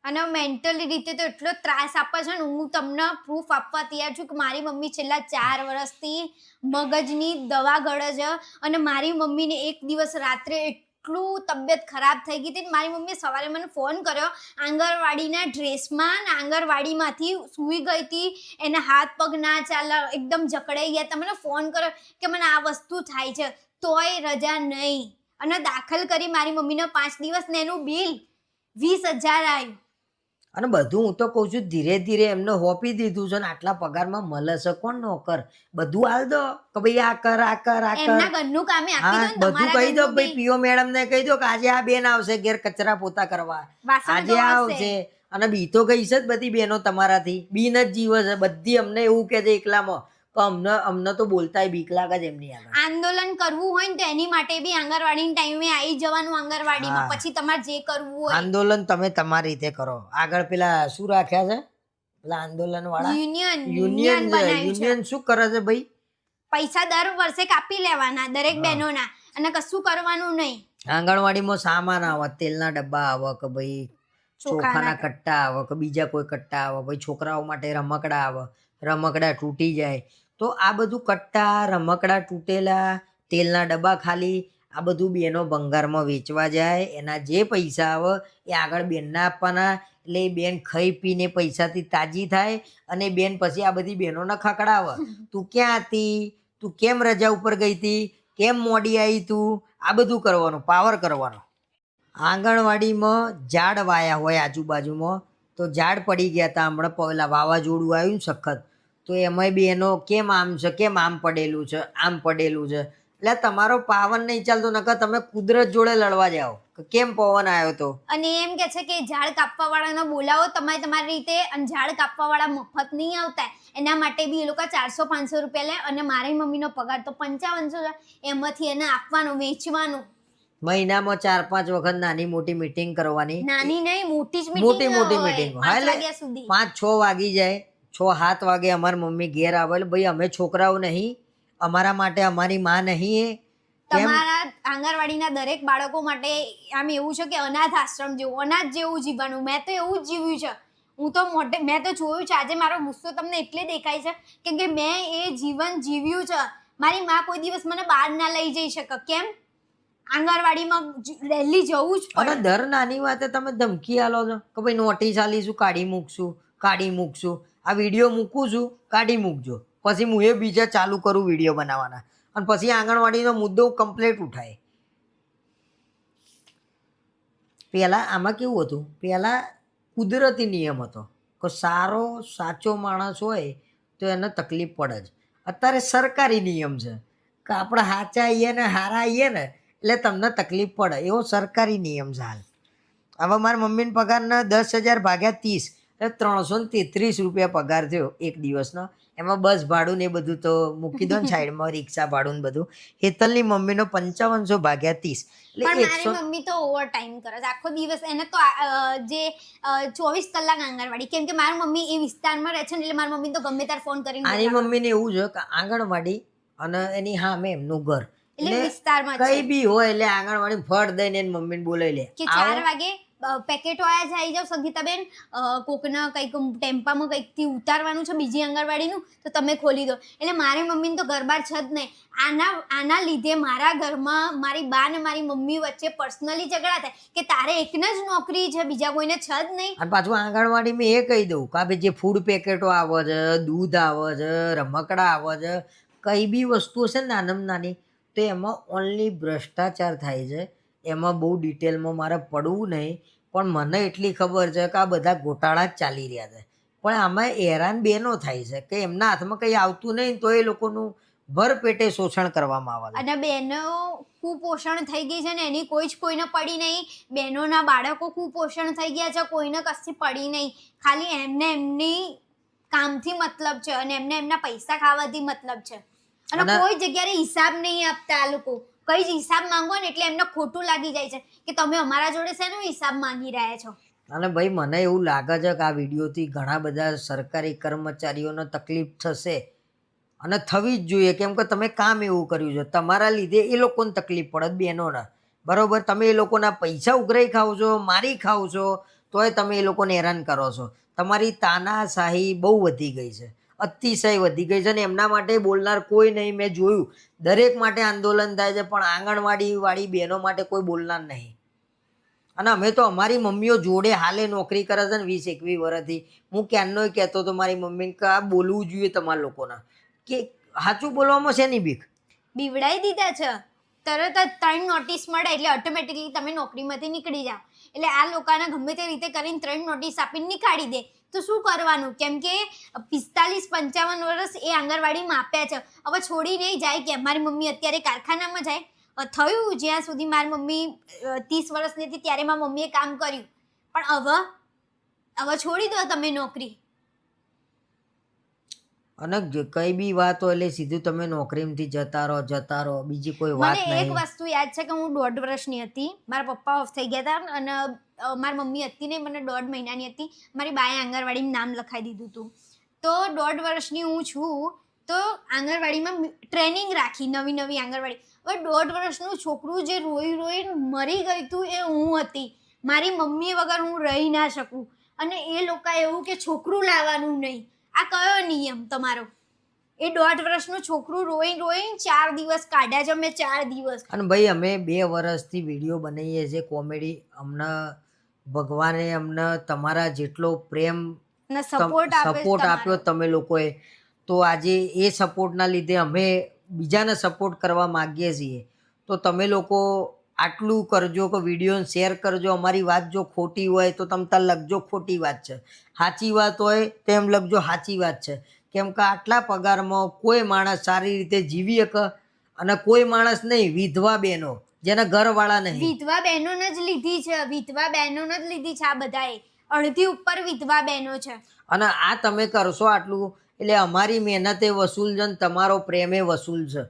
અને મેન્ટલી રીતે તો એટલો ત્રાસ આપે છે ને. હું તમને પ્રૂફ આપવા તૈયાર છું કે મારી મમ્મી છેલ્લા 4 વર્ષથી મગજની દવા ગળે છે. અને મારી મમ્મીને એક દિવસ રાત્રે એટલું તબિયત ખરાબ થઈ ગઈ હતી ને મારી મમ્મીએ સવારે મને ફોન કર્યો આંગણવાડીના ડ્રેસમાં, ને આંગણવાડીમાંથી સૂઈ ગઈ હતી. એના હાથ પગ ના ચાલે, એકદમ જકડાઈ ગયા. તમને ફોન કર્યો કે મને આ વસ્તુ થાય છે, તોય રજા નહીં. અને દાખલ કરી મારી મમ્મીને 5 દિવસ ને એનું બિલ 20,000 આવ્યું. અને બધું હું તો કહું છું ધીરે ધીરે એમને હોપી દીધું છે ને. આટલા પગારમાં મળે છે કોણ નોકર? બધું હાલ દો કે ભાઈ આ કર, આ કર, આ કર. એમના ઘરનું કામે આપી હા, દો ને. બધું કહી દો ભાઈ. પીઓ મેડમ ને કહી દો કે આજે આ બેન આવશે ઘેર કચરા પોતા કરવા, વાસણ આજે આ આવશે. અને બી તો ગઈ છે જ બધી બહેનો તમારાથી. બીન જ જીવે છે બધી. અમને એવું કે છે એકલામાં તો અમને તો બોલતાય બીક લાગે છે એમની આગળ. આંદોલન કરવું હોય ને તો એની માટે બી આંગણવાડીના ટાઈમે આવી જવાનું આંગણવાડીમાં. પછી તમારે જે કરવું હોય આંદોલન તમે તમારી રીતે કરો. આગળ પેલા શું રાખ્યા છે પેલા આંદોલન વાળા? યુનિયન શું કરે છે ભાઈ? પૈસા દર વર્ષે કાપી લેવાના દરેક બહેનોના, અને કશું કરવાનું નહીં. આંગણવાડીમાં સામાન આવે, તેલના ડબ્બા આવે કે ભાઈ ચોખાના કટ્ટા આવે કે બીજા કોઈ કટ્ટા આવે. ભાઈ છોકરાઓ માટે રમકડા આવે, રમકડા તૂટી જાય તો આ બધું કટ્ટા, રમકડા તૂટેલા, તેલના ડબ્બા ખાલી, આ બધું બેનો ભંગારમાં વેચવા જાય. એના જે પૈસા આવે એ આગળ બેનને આપવાના. એટલે એ બેન ખાઈ પીને પૈસાથી તાજી થાય. અને બેન પછી આ બધી બહેનોને ખકડાવે, તું ક્યાં હતી, તું કેમ રજા ઉપર ગઈ હતી, કેમ મોડી આવી તું. આ બધું કરવાનું, પાવર કરવાનો. આંગણવાડીમાં ઝાડ વાયા હોય આજુબાજુમાં, તો ઝાડ પડી ગયા હતા હમણાં પહેલાં વાવાઝોડું આવ્યું ને સખત, તો એમાંય બી એનો કેમ આમ છે, કેમ આમ પડેલું છે, આમ પડેલું છે. એટલે તમારો પાવન નહીં ચાલતો, નકર તમે કુદરત જોડે લડવા જાઓ કે કેમ પવન આવ્યો તો. અને એમ કે છે કે ઝાડ કાપવા વાળાને બોલાવો તમારે તમારી રીતે. અને ઝાડ કાપવા વાળા મફત નહીં આવતા, એના માટે બી એ લોકો 400-500 રૂપિયા લે. અને મારી મમ્મીનો પગાર તો 5500 છે. એમાંથી એને આપવાનું, વેચવાનું. મહિનામાં 4-5 વખત નાની મોટી મીટિંગ કરવાની. નાની નહીં, મોટી જ મોટી મોટી મીટિંગ મીટિંગ. 5 વાગ્યા સુધી. 5-6 વાગી જાય, 6-7 વાગે અમારી મમ્મી ઘેર આવે. એટલે ભાઈ અમે છોકરાઓ નહીં, અમારા માટે અમારી માં નહીં. તમારા આંગણવાડીના દરેક બાળકો માટે આમ એવું છે કે અનાથ આશ્રમ જેવું, અનાથ જેવું જીવવાનું. મેં તો એવું જ જીવ્યું છે. હું તો મેં તો જોયું છે. આજે મારો ગુસ્સો તમને એટલે દેખાય છે કેમ કે મેં એ જીવન જીવ્યું છે. મારી માં કોઈ દિવસ મને બહાર ના લઈ જઈ શકે. કેમ? આંગણવાડીમાં ડેલી જવું જ પડે. અને દર નાની વાતે તમે ધમકી આલો છો કે ભાઈ નોટિસ આલીશું, કાઢી મૂકશું, કાઢી મૂકશું. આ વિડીયો મૂકું છું, કાઢી મૂકજો. પછી હું એ બીજા ચાલુ કરું વિડીયો બનાવવાના. અને પછી આંગણવાડીનો મુદ્દો કમ્પ્લીટ ઉઠાય. પહેલાં આમાં કેવું હતું, પહેલાં કુદરતી નિયમ હતો કે સાચો માણસ હોય તો એને તકલીફ પડે જ. અત્યારે સરકારી નિયમ છે કે આપણે સાચા આવીએ ને હારા આવીએ ને એટલે તમને તકલીફ પડે, એવો સરકારી નિયમ છે હાલ. હવે મારા મમ્મીને પગારના 10,000 ભાગ્યા 30 એટલે 333 રૂપિયા પગાર થયો એક દિવસનો. એમાં બસ ભાડું ને એ બધું તો મૂકી દો ને સાઈડમાં, રિક્ષા ભાડું ને બધું. હેતલની મમ્મીનો 5500 ભાગ્યા 30 પણ એટલે મારી મમ્મી તો ઓવર ટાઈમ કરે છે આખો દિવસ. એને તો જે 24 કલાક આંગણવાડી, કેમ કે મારી મમ્મી એ વિસ્તારમાં રહે છે ને એટલે મારી મમ્મી તો ગમે ત્યારે ફોન કરીને આની મમ્મીને એવું છે કે આંગણવાડી અને એની સામે એમનું ઘર, એટલે વિસ્તારમાં કઈ બી હોય એટલે આંગણવાડી ફળ દઈને એની મમ્મીને બોલાવી લે કે 4 વાગે પેકેટો આયા છે, આવી જાવ સંગીતાબેન, કોકના કંઈક ટેમ્પામાં કંઈકથી ઉતારવાનું છે બીજી આંગણવાડીનું, તો તમે ખોલી દો. એટલે મારી મમ્મીને તો ઘર બહાર છે જ નહીં. આના લીધે મારા ઘરમાં મારી બા ને મારી મમ્મી વચ્ચે પર્સનલી ઝઘડા થાય કે તારે એકને જ નોકરી છે, બીજા કોઈને છે જ નહીં. અને પાછું આંગણવાડીમાં એ કહી દઉં કે ભાઈ જે ફૂડ પેકેટો આવે છે, દૂધ આવે છે, રમકડા આવે છે, કઈ બી વસ્તુ હશે ને નાનામાં નાની, તો એમાં ઓનલી ભ્રષ્ટાચાર થાય છે. એમાં બહુ ડિટેલમાં મારે પડવું નહીં, પણ મને એટલી ખબર છે કે આ બધા ગોટાળા જ ચાલી રહ્યા છે. પણ આમાં હેરાન બેનો થાય છે કે એમના હાથમાં કંઈ આવતું નહીં તો એ લોકોનું ભરપેટે શોષણ કરવામાં આવે છે. અને બહેનો કુપોષણ થઈ ગઈ છે ને એની કોઈ જ કોઈને પડી નહીં. બહેનોના બાળકો કુપોષણ થઈ ગયા છે, કોઈને કશી પડી નહીં. ખાલી એમને એમની કામથી મતલબ છે અને એમને એમના પૈસા ખાવાથી મતલબ છે. અને કોઈ જગ્યાએ હિસાબ નહીં આપતા આ લોકો. કઈ જ હિસાબ માંગો ને એટલે એમને ખોટું લાગી જાય છે કે તમે અમારા જોડે શેનો હિસાબ માંગી રહ્યા છો. અને ભાઈ મને એવું લાગે છે કે આ વિડીયોથી ઘણા બધા સરકારી કર્મચારીઓને તકલીફ થશે અને થવી જ જોઈએ, કેમ કે તમે કામ એવું કર્યું છે, તમારા લીધે એ લોકોને તકલીફ પડે બહેનોને, બરાબર. તમે એ લોકોના પૈસા ઉઘરાઈ ખાવ છો, મારી ખાવ છો, તોય તમે એ લોકોને હેરાન કરો છો. તમારી તાનાશાહી બહુ વધી ગઈ છે, અતિશય વધી ગઈ છે ને એમના માટે બોલનાર કોઈ નહીં. મેં જોયું દરેક માટે આંદોલન થાય છે, પણ આંગણવાડીવાળી બહેનો માટે કોઈ બોલનાર નહીં. અને અમે તો અમારી મમ્મીઓ જોડે હાલે નોકરી કરે છે ને 20-21 વર્ષથી. હું ક્યારનોય કહેતો હતો મારી મમ્મીને કે આ બોલવું જોઈએ તમારા લોકોના, કે સાચું બોલવામાં શેની બીક. બીવડાઈ દીધા છે. તરત જ 3 નોટિસ મળે એટલે ઓટોમેટિકલી તમે નોકરીમાંથી નીકળી જાઓ. એટલે આ લોકોને ગમે તે રીતે કરીને 3 નોટિસ આપીને નીકાળી દે તો શું કરવાનું? કેમ કે 45-55 વર્ષ એ આંગણવાડીમાં આપ્યા છે, હવે છોડી નહીં જાય કે મારી મમ્મી અત્યારે કારખાનામાં જાય. થયું જ્યાં સુધી મારી મમ્મી 30 વર્ષની હતી ત્યારે મારી મમ્મીએ કામ કર્યું, પણ હવે છોડી દો તમે નોકરી. અને કઈ બી વાત હોય એટલે સીધું તમે નોકરીમાંથી જતા રહો, બીજી કોઈ વાત મને નહીં. એક વસ્તુ યાદ છે કે હું 1.5 વર્ષની હતી, મારા પપ્પા ઓફ થઈ ગયા હતા અને મારી મમ્મી હતી ને મને 1.5 મહિનાની હતી. મારી બાએ આંગણવાડીમાં નામ લખાઈ દીધું હતું. તો 1.5 વર્ષની હું છું તો આંગણવાડીમાં ટ્રેનિંગ રાખી, નવી આંગણવાડી. હવે 1.5 વર્ષનું છોકરું જે રોઈ મરી ગયું હતું એ હું હતી. મારી મમ્મી વગર હું રહી ના શકું. અને એ લોકો એવું કે છોકરું લાવવાનું નહીં. આ કયો નિયમ તમારો? એ 1.5 વર્ષનું છોકરું રોઈને 4 દિવસ કાઢ્યા છે અમે, 4 દિવસ. અને ભાઈ અમે 2 વર્ષથી વિડીયો બનાવીએ છીએ કોમેડી. અમને ભગવાને અમને તમારા જેટલો પ્રેમ સપોર્ટ આપ્યો તમે લોકોએ, તો આજે એ સપોર્ટના લીધે અમે બીજાને સપોર્ટ કરવા માગીએ છીએ. તો તમે લોકો આટલું કરજો કે વિડીયોને શેર કરજો. અમારી વાત જો ખોટી હોય તો તમે તાર લખજો ખોટી વાત છે, સાચી વાત હોય તેમ લખજો સાચી વાત છે. કેમ કે આટલા પગારમાં કોઈ માણસ સારી રીતે જીવી શકે અને કોઈ માણસ નહીં. વિધવા બહેનો જેના ઘરવાળા નહીં, વિધવા બહેનોને જ લીધી છે, વિધવા બહેનોને જ લીધી છે. આ બધાએ અડધી ઉપર વિધવા બહેનો છે. અને આ તમે કરશો આટલું એટલે અમારી મહેનતે વસૂલ છે ને તમારો પ્રેમે વસૂલ છે.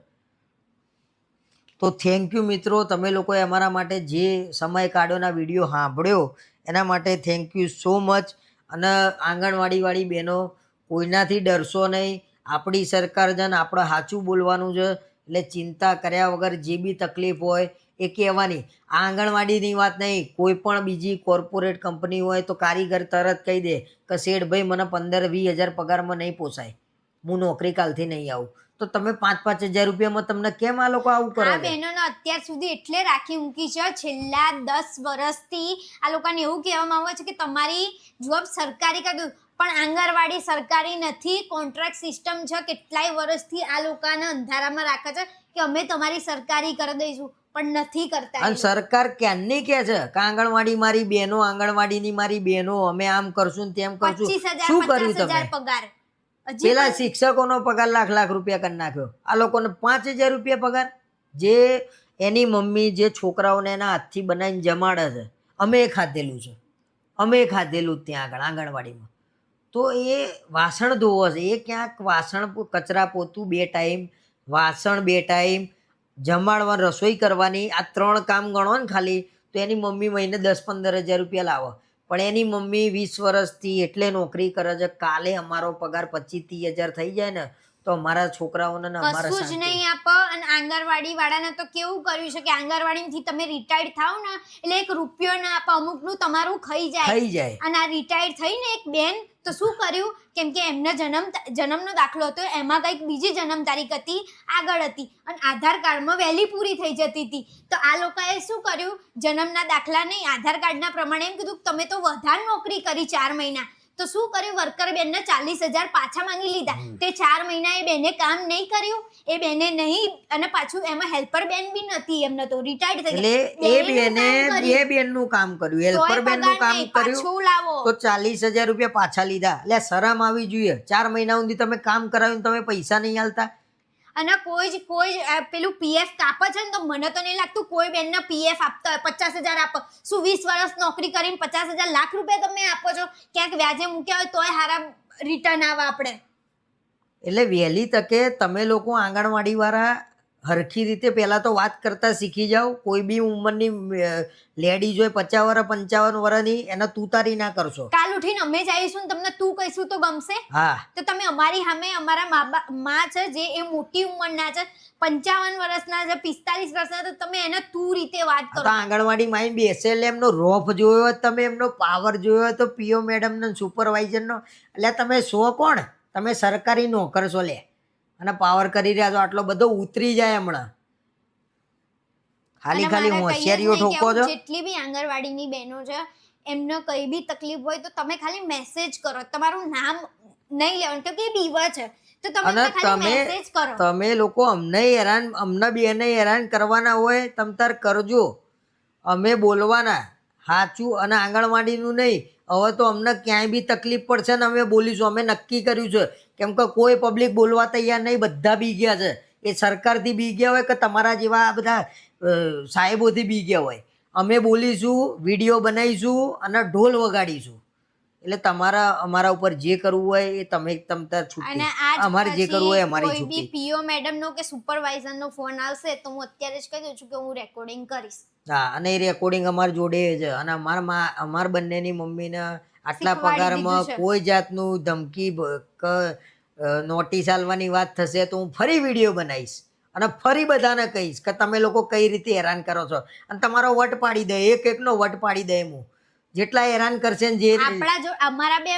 તો થેન્ક યુ મિત્રો, તમે લોકોએ અમારા માટે જે સમય કાઢ્યોના વિડીયો સાંભળ્યો એના માટે થેન્ક યુ સો મચ. અને આંગણવાડીવાળી બહેનો કોઈનાથી ડરશો નહીં. આપણી સરકાર છે ને આપણે સાચું બોલવાનું છે, એટલે ચિંતા કર્યા વગર જે બી તકલીફ હોય એ કહેવાની. આ આંગણવાડીની વાત નહીં, કોઈ પણ બીજી કોર્પોરેટ કંપની હોય તો કારીગર તરત કહી દે કે શેઠ ભાઈ મને 15-20 હજાર પગારમાં નહીં પોસાય, હું નોકરી કાલથી નહીં આવું. તો તમે 5-5 હજાર રૂપિયામાં તમને કેમ આ લોકો આવું કરે? આ બહેનોને અત્યાર સુધી એટલે રાખી મૂકી છે. છેલ્લા 10 વર્ષથી આ લોકોને એવું કહેવામાં આવે છે કે તમારી જોબ સરકારી કરી દઉં, પણ આંગણવાડી સરકારી નથી, કોન્ટ્રાક્ટ સિસ્ટમ છે. કેટલાય વર્ષથી આ લોકોને અંધારામાં રાખે છે કે અમે તમારી સરકારી કરી દઈશું, પણ નથી કરતા. અને સરકાર ક્યાંની કે છે કે આંગણવાડી મારી બહેનો, આંગણવાડીની મારી બહેનો, અમે આમ કરશું ને તેમ કરશું. 25,000 શું કર્યું 50,000 તમે? પગાર હજી પેલા પણ શિક્ષકોનો પગાર લાખ લાખ રૂપિયા કરી નાખ્યો, આ લોકોને 5,000 રૂપિયા પગાર. જે એની મમ્મી જે છોકરાઓને એના હાથથી બનાવીને જમાડે છે, અમે ખાધેલું છે, અમે ખાધેલું ત્યાં આગળ આંગણવાડીમાં. તો એ વાસણ ધોવો છે, એ ક્યાંક વાસણ કચરા પોતું 2 ટાઈમ, વાસણ 2 ટાઈમ, જમાડવા રસોઈ કરવાની, આ 3 કામ ગણો ને ખાલી, તો એની મમ્મી મહિને 10-15 હજાર રૂપિયા લાવો. પણ એની મમ્મી 20 વર્ષથી એટલે નોકરી કરે છે, કાલે અમારો પગાર 25-30 હજાર થઈ જાય ને તો અમારા છોકરાઓને ને અમારા કશું જ શાંતિ. નહીં આપો. અને આંગણવાડી વાળાને તો કેવું કર્યું છે કે આંગણવાડીથી તમે રિટાયર્ડ થાવ ને એટલે 1 રૂપિયો ના આપો, અમુકનું તમારું ખાઈ જાય. અને આ રિટાયર્ડ થઈને એક બેન તો શું કર્યું, કેમ કે એમના જન્મનો દાખલો હતો, એમાં કંઈક બીજી જન્મ તારીખ હતી, આગળ હતી, અને આધાર કાર્ડમાં વહેલી પૂરી થઈ જતી હતી. તો આ લોકોએ શું કર્યું, જન્મના દાખલા નહીં, આધાર કાર્ડના પ્રમાણે એમ કીધું તમે તો વધારે નોકરી કરી 4 મહિના. તો શું કર્યું, વર્કર બેનને 40,000 પાછા માંગી લીધા. તે 4 મહિના એ બેને કામ નહીં કર્યું, એ બેને નહીં, અને પાછું એમાં હેલ્પર બેન બી નથી, એમને તો રિટાયર્ડ થઈ ગયા. એટલે એ બેને 2 બેનનું કામ કર્યું, હેલ્પર બેનનું કામ કર્યું, પાછું લાવો તો 40,000 રૂપિયા પાછા લીધા. એટલે શરમ આવી જોઈએ. 4 મહિના સુધી તમે કામ કરાવ્યું, તમે પૈસા નહીં આલતા. અને કોઈ પેલું પીએફ કાપે છે ને, તો મને તો નહીં લાગતું કોઈ બેનને પીએફ આપતા હોય. 50,000 આપો, શું 20 વર્ષ નોકરી કરીને 50,000 લાખ રૂપિયા તમે આપો છો? ક્યાંક વ્યાજે મૂક્યા હોય તોય હારા રિટર્ન આવે આપણે. એટલે વહેલી તકે તમે લોકો આંગણવાડી વાળા હરખી રીતે પહેલા તો વાત કરતા શીખી જાઓ. કોઈ બી ઉંમરની લેડીઝ હોય 50 વર્ષ 55 વર્ષની, એને તુતારી ના કરશો. કાલ ઉઠીને અમે જ આવીશું ને તમને તું કહીશું તો ગમશે? હા, તો તમે અમારી સામે, અમારા માં છે જે એ મોટી ઉંમરના છે, 55 વર્ષના છે, 45 વર્ષના, તો તમે એને તું રીતે વાત તો કરો. આંગણવાડી માં BSLM નો રોફ જોયો હોય, તમે એમનો પાવર જોયો હોય, તો પીઓ મેડમ નો સુપરવાઇઝર નો, એટલે તમે શો કોણ? તમે સરકારી નોકર છો લે, અને પાવર કરી રહ્યા છો, આટલો બધો ઉતરી જાય હમણાં. ખાલી ખાલી હોશિયારીઓ ઠોકો છો. જેટલી બી આંગણવાડીની બહેનો છે એમને કઈ બી તકલીફ હોય તો તમે ખાલી મેસેજ કરો, તમારું નામ નહીં લેવાનું, કેમ કે એ બીવા છે, તો તમે અને ખાલી મેસેજ કરો. તમે લોકો અમને બેને હેરાન કરવાના હોય તમ તાર કરજો, અમે બોલવાના સાચું. અને આંગણવાડીનું નહીં, હવે તો અમને ક્યાંય બી તકલીફ પડશે ને અમે બોલીશું. અમે નક્કી કર્યું છે, કેમ કે કોઈ પબ્લિક બોલવા તૈયાર નહીં, બધા બી ગયા છે. એ સરકારથી બી ગયા હોય કે તમારા જેવા આ બધા સાહેબોથી બી ગયા હોય. અમે બોલીશું, વિડીયો બનાવીશું અને ઢોલ વગાડીશું. એટલે અમારા ઉપર જે કરવું હોય એ તમે તમતાર છૂટી, અને આજ અમારે જે કરવું હોય અમારી કોઈ બી છૂટી. પીઓ મેડમ નો કે સુપરવાઇઝર નો ફોન આવશે તો હું અત્યારે જ કહી દઉં છું કે હું રેકોર્ડિંગ કરીશ. હા, અને એ રેકોર્ડિંગ અમારી જોડે છે. અને અમાર બંનેની મમ્મીને આટલા પગારમાં કોઈ જાતનું ધમકી નોટિસ આલવાની વાત થશે તો હું ફરી વિડીયો બનાવીશ અને ફરી બધાને કહીશ કે તમે લોકો કઈ રીતે હેરાન કરો છો, અને તમારો વટ પાડી દે, એકનો વટ પાડી દે. હું જેટલા હેરાન કરશે ને જે અમારા બે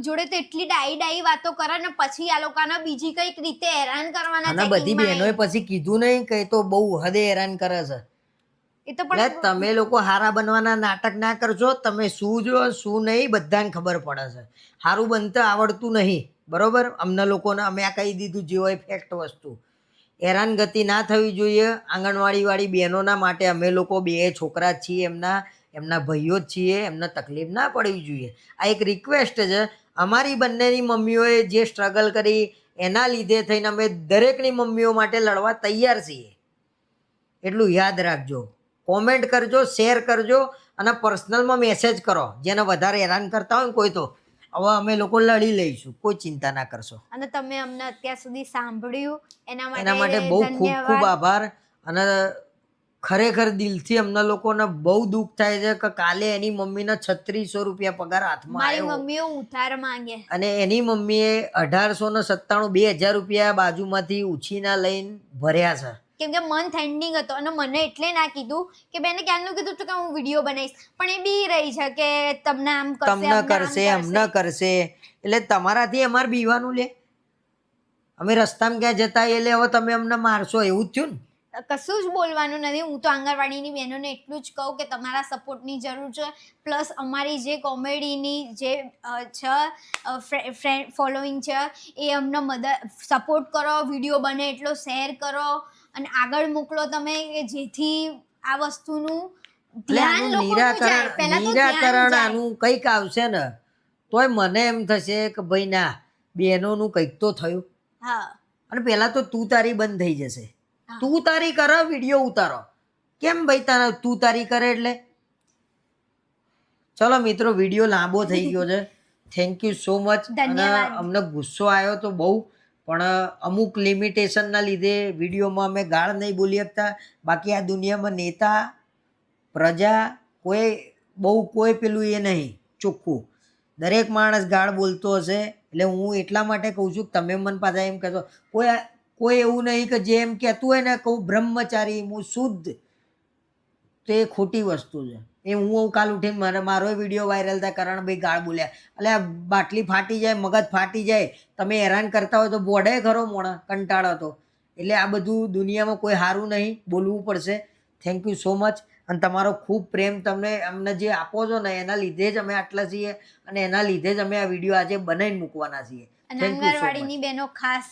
જોડે તો એટલી ડાઈ વાતો કરે ને પછી આ લોકોને બીજી કઈક રીતે હેરાન કરવાના. અને બધી બહેનોએ પછી કીધું નહીં કે તો બહુ હદે હેરાન કરે છે. એટલે તમે લોકો હારા બનવાના નાટક ના કરજો. તમે શું જો શું નહીં બધાને ખબર પડે છે. હારું બનતા આવડતું નહીં, બરોબર? અમને લોકોને અમે આ કહી દીધું જે હોય ફેક્ટ વસ્તુ. હેરાનગતિ ના થવી જોઈએ આંગણવાડી વાળી બહેનોના માટે. અમે લોકો 2 છોકરા જ છીએ, એમના ભાઈઓ જ છીએ, એમને તકલીફ ના પડવી જોઈએ. આ એક રિક્વેસ્ટ છે. અમારી બંનેની મમ્મીઓએ જે સ્ટ્રગલ કરી એના લીધે થઈને અમે દરેકની મમ્મીઓ માટે લડવા તૈયાર છીએ. એટલું યાદ રાખજો. કોમેન્ટ કરજો, શેર કરજો અને પર્સનલમાં મેસેજ કરો. જેને વધારે હેરાન કરતા હોય ને કોઈ, તો હવે અમે લોકો લડી લઈશું, કોઈ ચિંતા ના કરશો. અને તમે અમને અત્યાર સુધી સાંભળ્યું એના માટે બહુ ખૂબ ખૂબ આભાર. અને ખરેખર દિલથી અમને લોકોને બહુ દુઃખ થાય છે કે કાલે એની મમ્મીને 3600 રૂપિયા પગાર હાથમાં આવ્યો. મારી મમ્મીઓ ઉધાર માંગે અને એની મમ્મીએ 1897 2000 રૂપિયા બાજુમાંથી ઉછીના લઈને ભર્યા છે. કેમ કે મંથ એન્ડિંગ હતો અને મને એટલે ના કીધું કે બેને ક્યારનું કીધું કે હું વિડીયો બનાવીશ, પણ એ બી રહી છે કે તમને આમ કરશે, તમને કરશે, અમને કરશે. એટલે તમારાથી અમારે બીવાનું લે. અમે રસ્તામાં ક્યાં જતા એટલે હવે તમે અમને મારશો એવું જ થયું ને? કશું જ બોલવાનું નથી. હું તો આંગણવાડીની બહેનોને એટલું જ કહું કે તમારા સપોર્ટની જરૂર છે. પ્લસ અમારી જે કોમેડીની જે છે ફોલોઈંગ છે એ અમને સપોર્ટ કરો, વિડીયો બને એટલો શેર કરો અને આગળ મોકલો તમે, કે જેથી આ વસ્તુનું ધ્યાન નિરાકરણ આનું કંઈક આવશે ને તોય મને એમ થશે કે ભાઈ ના બહેનોનું કંઈક તો થયું. હા અને પહેલાં તો તું તારી બંધ થઈ જશે. હા. તું તારી કરો, વિડીયો ઉતારો. કેમ ભાઈ તારા તું તારી કરે એટલે? ચલો મિત્રો, વિડીયો લાંબો થઈ ગયો છે. Thank you so much. અને ધન્યવાદ. અમને ગુસ્સો આવ્યો તો બહુ, પણ અમુક લિમિટેશનના લીધે વિડીયોમાં અમે ગાળ નહીં બોલી શકતા. બાકી આ દુનિયામાં નેતા પ્રજા કોઈ પેલું એ નહીં ચોખ્ખું. દરેક માણસ ગાળ બોલતો હશે. એટલે હું એટલા માટે કહું છું કે તમે મને પાછા એમ કહેશો, કોઈ એવું નહીં કે જે એમ કહેતું હોય ને કહું બ્રહ્મચારી હું શુદ્ધ, તો એ ખોટી વસ્તુ છે. એ હું કાલ ઉઠીને મારો વિડીયો વાયરલ થાય, કરણભાઈ ગાળ બોલ્યા, એટલે આ બાટલી ફાટી જાય, મગજ ફાટી જાય, તમે હેરાન કરતા હોય તો બોડે ખરો મોણા કંટાળો તો. એટલે આ બધું દુનિયામાં કોઈ સારું નહીં, બોલવું પડશે. Thank you so much. અને તમારો ખૂબ પ્રેમ તમે અમને જે આપો છો ને એના લીધે જ અમે આટલા છીએ, અને એના લીધે જ અમે આ વિડીયો આજે બનાવીને મૂકવાના છીએ. અને થેન્ક યુ સો મચ. આંગણવાડીની બહેનો ખાસ